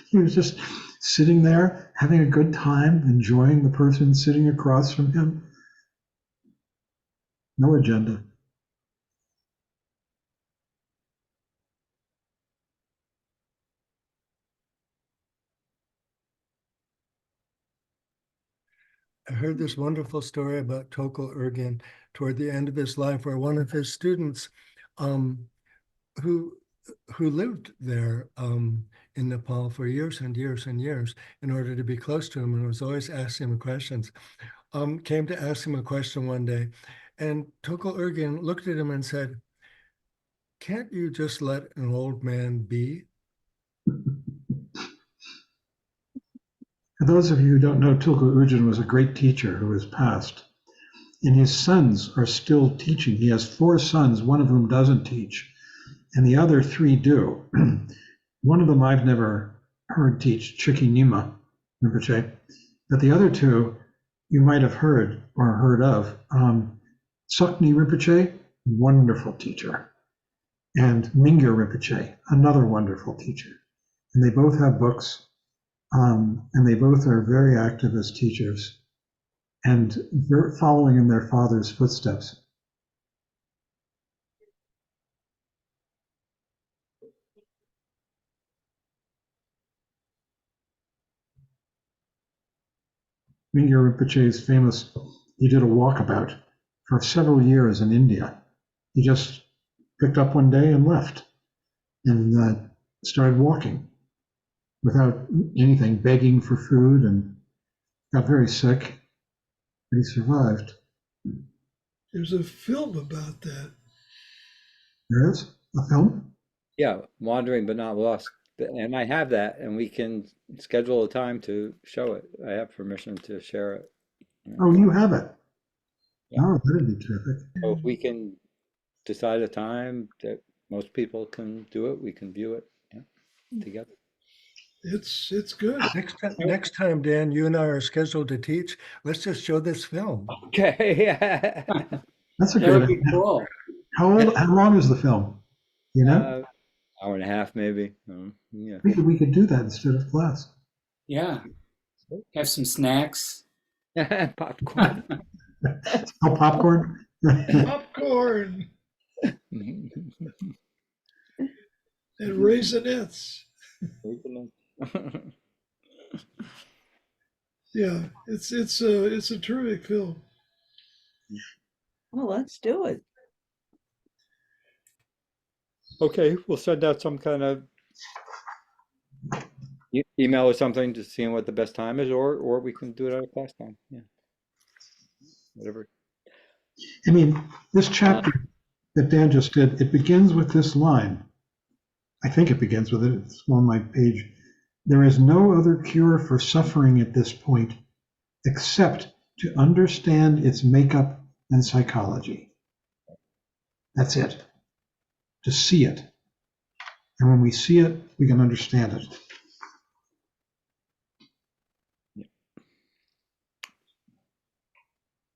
A: He was just sitting there, having a good time, enjoying the person sitting across from him. No agenda.
B: I heard this wonderful story about Tokul Ergin toward the end of his life, where one of his students, who lived there in Nepal for years and years and years, in order to be close to him, and was always asking him questions, came to ask him a question one day, and Tokul Ergin looked at him and said, "Can't you just let an old man be?"
A: For those of you who don't know, Tulku Ujin was a great teacher who has passed. And his sons are still teaching. He has 4 sons, one of whom doesn't teach, and the other 3 do. One of them I've never heard teach, Chiki Nima Rinpoche, but the other 2 you might have heard or heard of. Tsokni Rinpoche, wonderful teacher, and Mingyur Rinpoche, another wonderful teacher. And they both have books. And they both are very active as teachers and following in their father's footsteps. Mingyur Rinpoche is famous. He did a walkabout for several years in India. He just picked up one day and left and started walking without anything, begging for food, and got very sick, but he survived.
G: There's a film about that.
A: There is a film?
C: Yeah, Wandering but Not Lost. And I have that, and we can schedule a time to show it. I have permission to share it.
A: Oh, you have it?
C: Yeah.
A: Oh, that'd be terrific.
C: So if we can decide a time that most people can do it, we can view it together.
G: It's good.
B: Next time, Dan, you and I are scheduled to teach. Let's just show this film.
C: Okay.
A: That's a
H: That
A: good
H: would be
A: idea.
H: cool.
A: How long is the film? You know?
C: Hour and a half, maybe. Yeah.
A: We could do that instead of class.
H: Yeah. Have some snacks.
C: Popcorn.
A: Oh, popcorn?
G: Popcorn and raisinets. Yeah, it's a terrific film.
E: Well, let's do it.
C: Okay, we'll send out some kind of email or something to see what the best time is, or we can do it at a class time. Yeah, whatever.
A: I mean, this chapter that Dan just did, it begins with this line. I think it begins with it. It's on my page. There is no other cure for suffering at this point except to understand its makeup and psychology. That's it. To see it. And when we see it, we can understand it.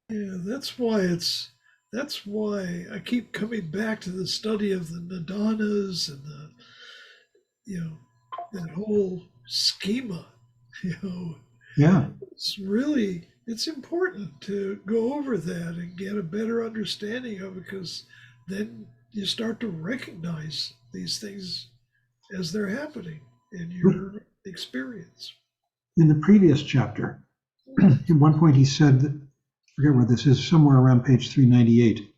G: Yeah, that's why I keep coming back to the study of the Nidanas and that whole schema.
A: Yeah.
G: It's important to go over that and get a better understanding of it, because then you start to recognize these things as they're happening in your experience.
A: In the previous chapter, at one point he said that, I forget where this is, somewhere around page 398,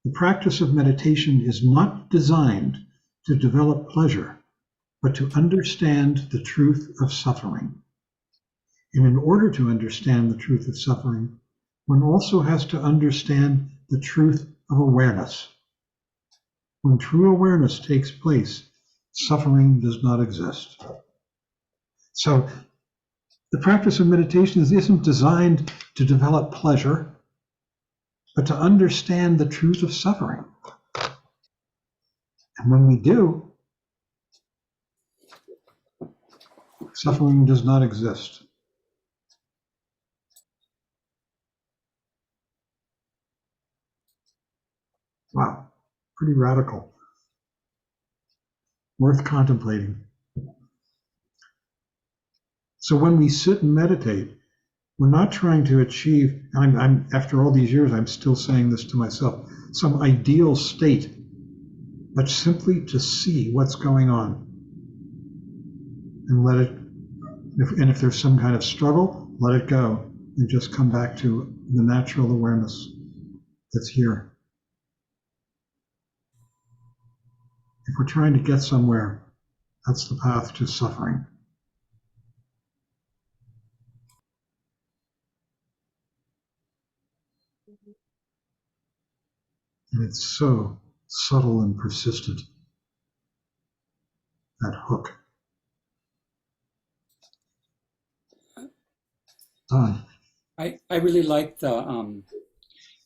A: the practice of meditation is not designed to develop pleasure, but to understand the truth of suffering. And in order to understand the truth of suffering, one also has to understand the truth of awareness. When true awareness takes place, suffering does not exist. So The practice of meditation isn't designed to develop pleasure, but to understand the truth of suffering. And when we do, suffering does not exist. Wow, pretty radical. Worth contemplating. So when we sit and meditate, we're not trying to achieve, and I'm after all these years, I'm still saying this to myself, some ideal state, but simply to see what's going on and let it, if there's some kind of struggle, let it go and just come back to the natural awareness that's here. If we're trying to get somewhere, that's the path to suffering. And it's so subtle and persistent, that hook. Done.
H: I really like the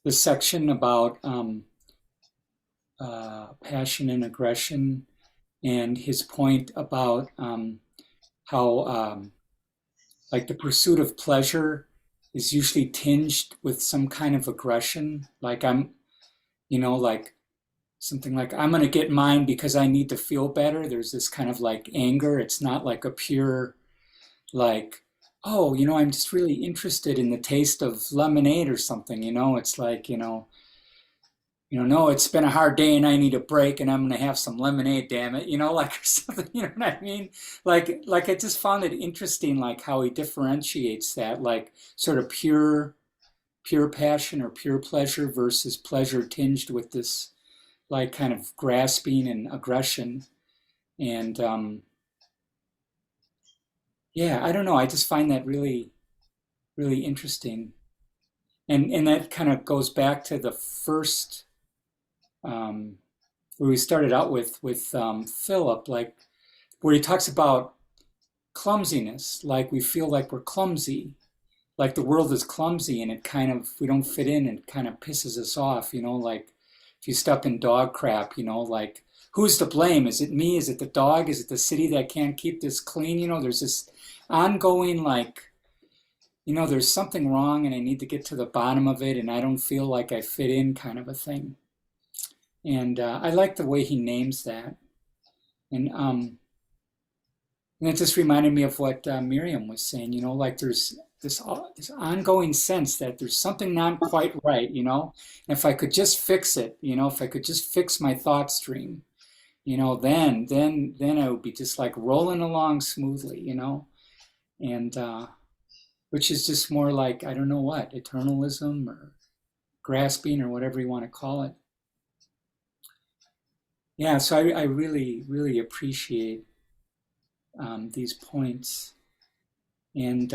H: section about passion and aggression, and his point about how like the pursuit of pleasure is usually tinged with some kind of aggression. Like like something like, I'm going to get mine because I need to feel better. There's this kind of like anger. It's not like a pure, like, oh, I'm just really interested in the taste of lemonade or something. It's like, no, it's been a hard day and I need a break and I'm going to have some lemonade, damn it, like or something, you know what I mean? Like I just found it interesting, like how he differentiates that, like sort of pure passion or pure pleasure versus pleasure tinged with this like kind of grasping and aggression. And yeah, I don't know. I just find that really, really interesting. And that kind of goes back to the first where we started out with Philip, like where he talks about clumsiness, like we feel like we're clumsy, like the world is clumsy, and it kind of, we don't fit in, and it kind of pisses us off, like if you step in dog crap, like who's to blame? Is it me? Is it the dog? Is it the city that can't keep this clean? There's this ongoing like, there's something wrong and I need to get to the bottom of it and I don't feel like I fit in kind of a thing. And I like the way he names that. And it just reminded me of what Miriam was saying, like there's this ongoing sense that there's something not quite right, and if I could just fix it, if I could just fix my thought stream, then I would be just like rolling along smoothly, and which is just more like, I don't know what, eternalism or grasping or whatever you want to call it. Yeah, so I really, really appreciate these points. And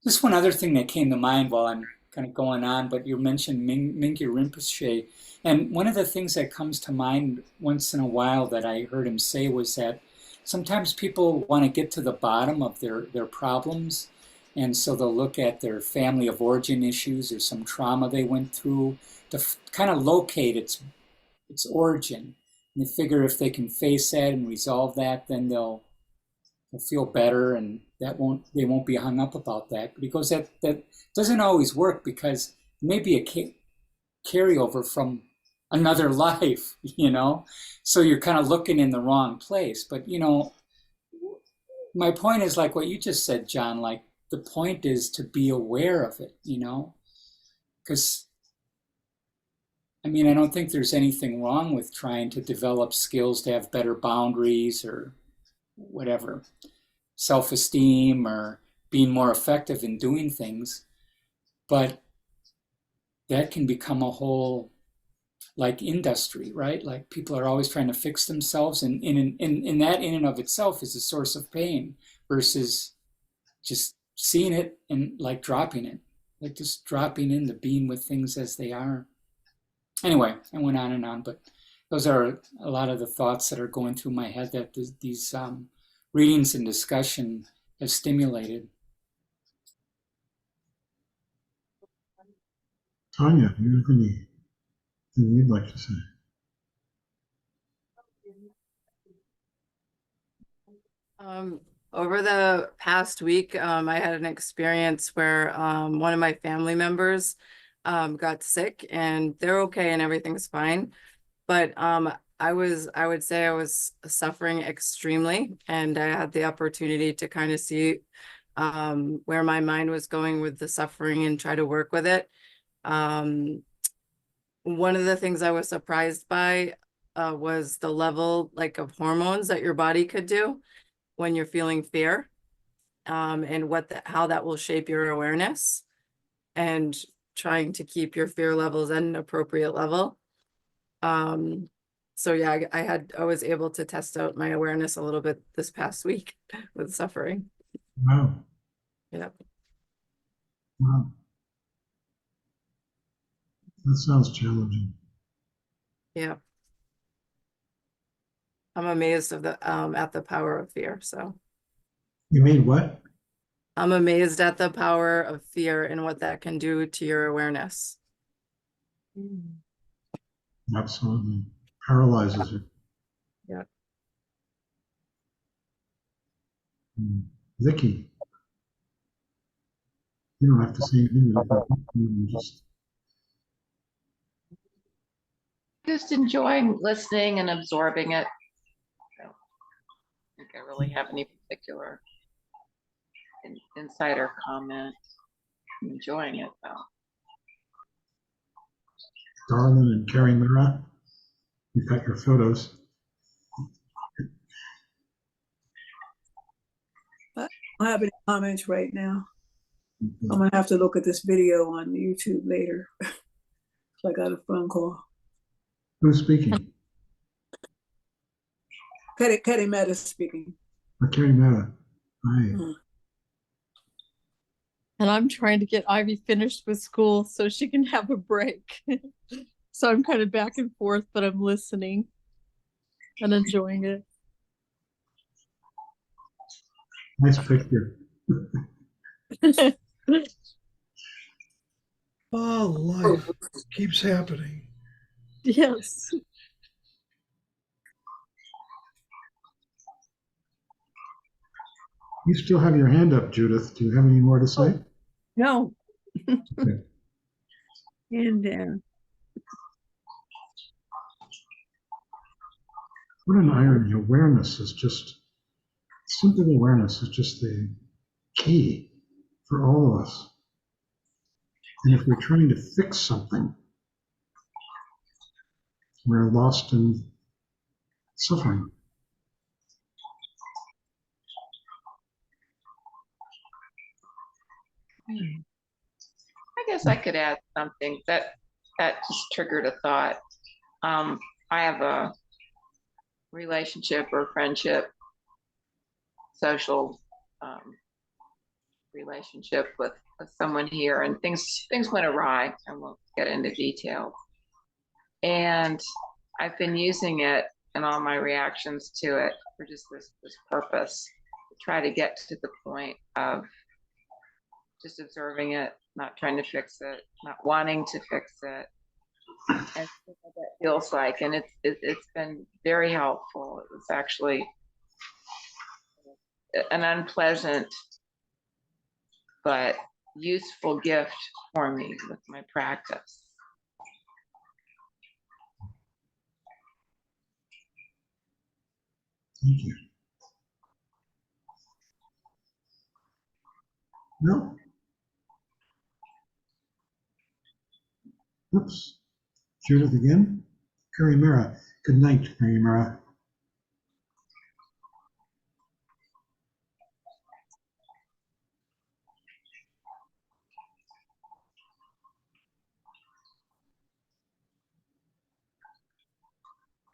H: just one other thing that came to mind while I'm kind of going on, but you mentioned Mingyur Rinpoche. And one of the things that comes to mind once in a while that I heard him say was that sometimes people want to get to the bottom of their problems. And so they'll look at their family of origin issues or some trauma they went through to kind of locate its origin. And they figure if they can face that and resolve that, then they'll feel better, and they won't be hung up about that, because that doesn't always work, because it may be a carryover from another life, so you're kind of looking in the wrong place. But my point is like what you just said, John, like the point is to be aware of it, because I don't think there's anything wrong with trying to develop skills to have better boundaries or whatever, self-esteem, or being more effective in doing things. But that can become a whole like industry, right? Like people are always trying to fix themselves, and in that in and of itself is a source of pain, versus just seeing it and like dropping it, like just dropping in the being with things as they are. Anyway, I went on, but those are a lot of the thoughts that are going through my head that these readings and discussion as stimulated.
A: Tanya, do you have anything you'd like to say?
I: Over the past week, I had an experience where one of my family members got sick, and they're okay and everything's fine. But I would say I was suffering extremely, and I had the opportunity to kind of see where my mind was going with the suffering and try to work with it. One of the things I was surprised by was the level of hormones that your body could do when you're feeling fear, and how that will shape your awareness, and trying to keep your fear levels at an appropriate level. So yeah, I was able to test out my awareness a little bit this past week with suffering.
A: Wow.
I: Yeah.
A: Wow. That sounds challenging.
I: Yeah. I'm amazed at the power of fear. So
A: You made what?
I: I'm amazed at the power of fear and what that can do to your awareness.
A: Absolutely. Paralyzes it.
I: Yeah.
A: Vicky, you don't have to say anything.
J: Just enjoying listening and absorbing it. I don't think I really have any particular insight or comment. I'm enjoying it though.
A: Darlin and Carrie Mira, you've got your photos.
K: I don't have any comments right now. I'm gonna have to look at this video on YouTube later. So I got a phone call.
A: Who's speaking?
K: Petty Meta speaking.
A: Carrie Mira. Hi.
L: And I'm trying to get Ivy finished with school so she can have a break. So I'm kind of back and forth, but I'm listening and enjoying it.
A: Nice picture.
G: Oh, life keeps happening.
L: Yes.
A: You still have your hand up, Judith. Do you have any more to say?
E: No.
A: Okay.
E: And down.
A: What an irony. Awareness is just, simple awareness is just the key for all of us. And if we're trying to fix something, we're lost in suffering.
J: I guess I could add something that just triggered a thought. I have a relationship or friendship, social relationship with someone here, and things went awry. I won't get into detail. And I've been using it and all my reactions to it for just this purpose, to try to get to the point of just observing it, not trying to fix it, not wanting to fix it, and what that feels like. And it's been very helpful. It was actually an unpleasant but useful gift for me with my practice.
A: Thank you. No. Oops. Judith again. Carrie Mira. Good night, Carrie Mira.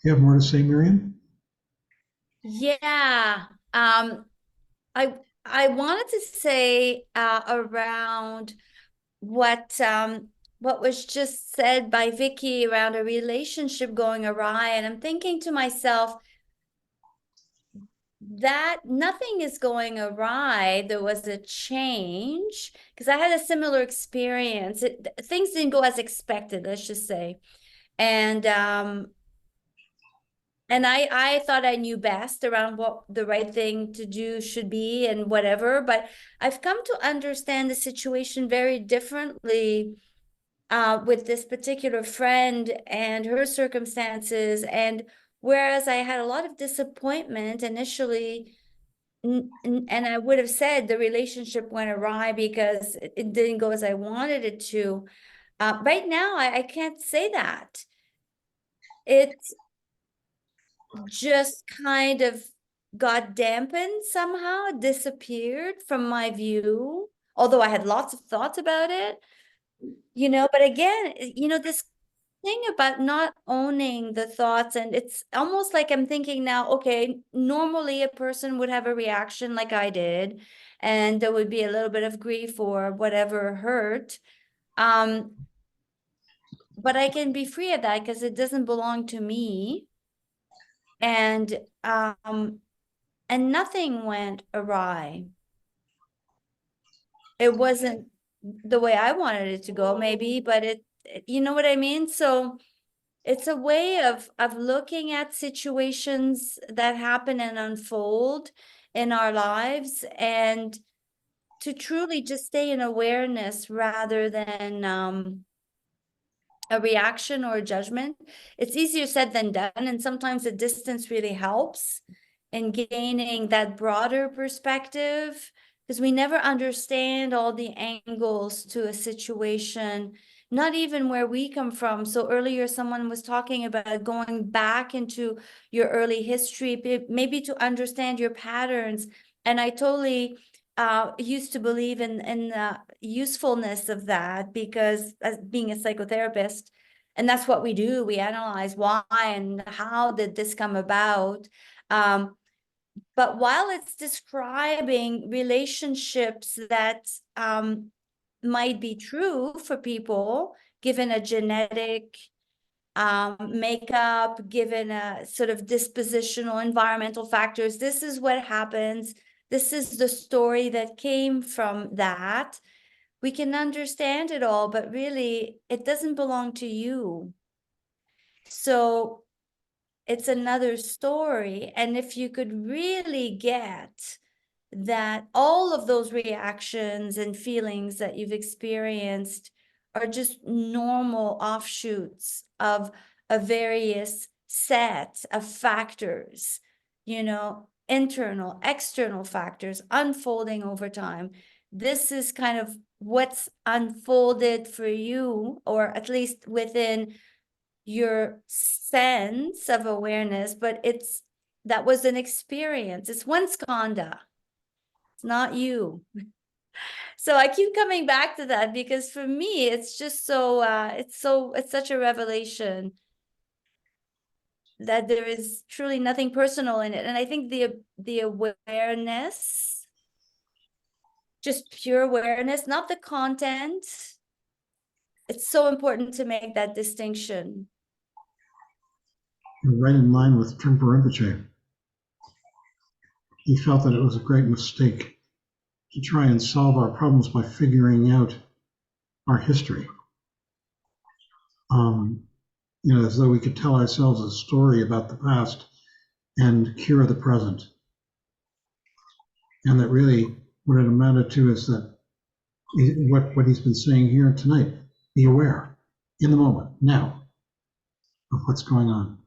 A: You have more to say, Miriam?
D: Yeah. I wanted to say around what was just said by Vicky around a relationship going awry, and I'm thinking to myself, that nothing is going awry. There was a change because I had a similar experience. Things didn't go as expected, let's just say. And I thought I knew best around what the right thing to do should be and whatever, but I've come to understand the situation very differently with this particular friend and her circumstances. And whereas I had a lot of disappointment initially, and I would have said the relationship went awry because it didn't go as I wanted it to. Right now, I can't say that. It just kind of got dampened somehow, disappeared from my view, although I had lots of thoughts about it, but again, this thing about not owning the thoughts, and it's almost like I'm thinking now, okay, normally a person would have a reaction like I did, and there would be a little bit of grief or whatever hurt. But I can be free of that because it doesn't belong to me. And nothing went awry. It wasn't the way I wanted it to go, maybe, but you know what I mean? So it's a way of looking at situations that happen and unfold in our lives, and to truly just stay in awareness rather than a reaction or a judgment. It's easier said than done, and sometimes the distance really helps in gaining that broader perspective, because we never understand all the angles to a situation, not even where we come from. So earlier someone was talking about going back into your early history, maybe to understand your patterns. And I totally used to believe in the usefulness of that, because as being a psychotherapist, and that's what we do, we analyze why and how did this come about. But while it's describing relationships that might be true for people, given a genetic makeup, given a sort of dispositional environmental factors, this is what happens. This is the story that came from that. We can understand it all, but really it doesn't belong to you. So it's another story. And if you could really get that all of those reactions and feelings that you've experienced are just normal offshoots of a various set of factors, internal, external factors unfolding over time. This is kind of what's unfolded for you, or at least within your sense of awareness, but that was an experience. It's one skanda. It's not you. So I keep coming back to that because for me, it's just it's such a revelation that there is truly nothing personal in it. And I think the awareness, just pure awareness, not the content. It's so important to make that distinction.
A: You're right in line with Trungpa Rinpoche. He felt that it was a great mistake to try and solve our problems by figuring out our history. As though we could tell ourselves a story about the past and cure the present. And that really what it amounted to is that what he's been saying here tonight, be aware in the moment, now, of what's going on.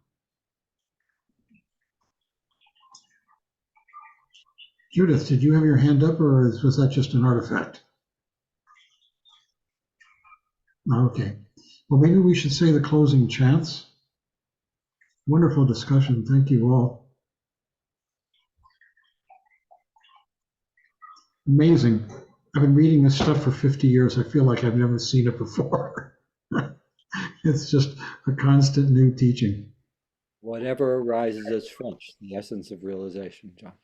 A: Judith, did you have your hand up, or was that just an artifact? Okay. Well, maybe we should say the closing chants. Wonderful discussion. Thank you all. Amazing. I've been reading this stuff for 50 years. I feel like I've never seen it before. It's just a constant new teaching.
C: Whatever arises as French, the essence of realization, John.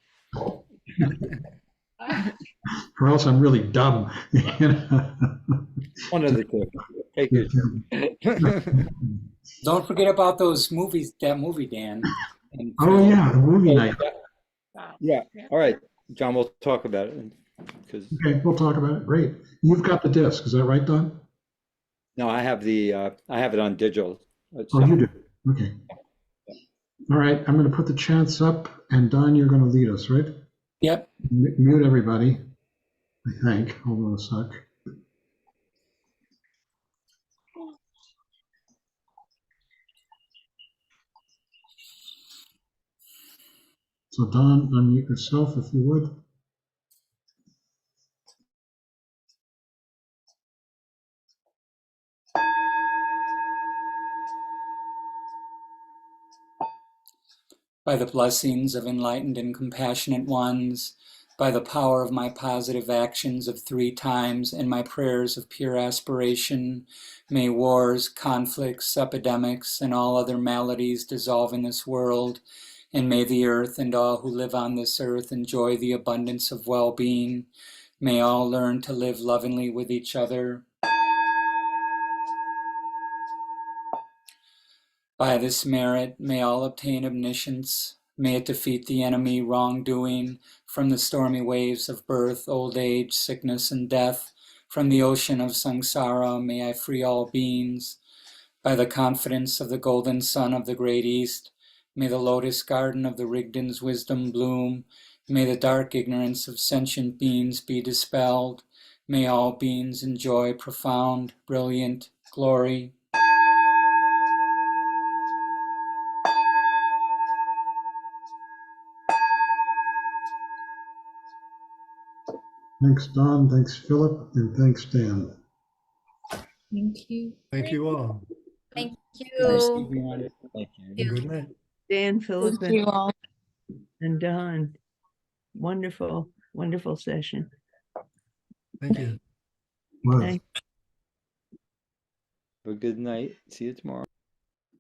A: Or else I'm really dumb.
C: One of the two. Take it.
H: Don't forget about those movies, that movie, Dan. And
A: Oh yeah, the movie night.
C: Yeah. All right, John, we'll talk about it because
A: Okay, we'll talk about it. Great. You've got the disc, is that right, Don?
C: no, I have it on digital.
A: Oh, you do. Okay. All right, I'm going to put the chants up, and Don, you're going to lead us, right?
H: Yep.
A: Mute everybody, I think. Hold on a sec. So Don, unmute yourself if you would.
H: By the blessings of enlightened and compassionate ones, by the power of my positive actions of 3 times and my prayers of pure aspiration, may wars, conflicts, epidemics, and all other maladies dissolve in this world, and may the earth and all who live on this earth enjoy the abundance of well-being. May all learn to live lovingly with each other. By this merit, may all obtain omniscience. May it defeat the enemy wrongdoing from the stormy waves of birth, old age, sickness, and death. From the ocean of samsara, may I free all beings. By the confidence of the golden sun of the great East, may the lotus garden of the Rigdon's wisdom bloom. May the dark ignorance of sentient beings be dispelled. May all beings enjoy profound, brilliant glory.
A: Thanks, Don. Thanks, Philip. And thanks, Dan.
F: Thank you.
B: Thank you all.
D: Thank
H: Nice
D: you.
H: everyone.
C: thank you.
B: Good night.
E: Dan, Philip,
L: Thank you all.
E: and Don. Wonderful, wonderful session.
B: Thank you.
A: Was.
E: Thank
C: Have a good night. See you tomorrow.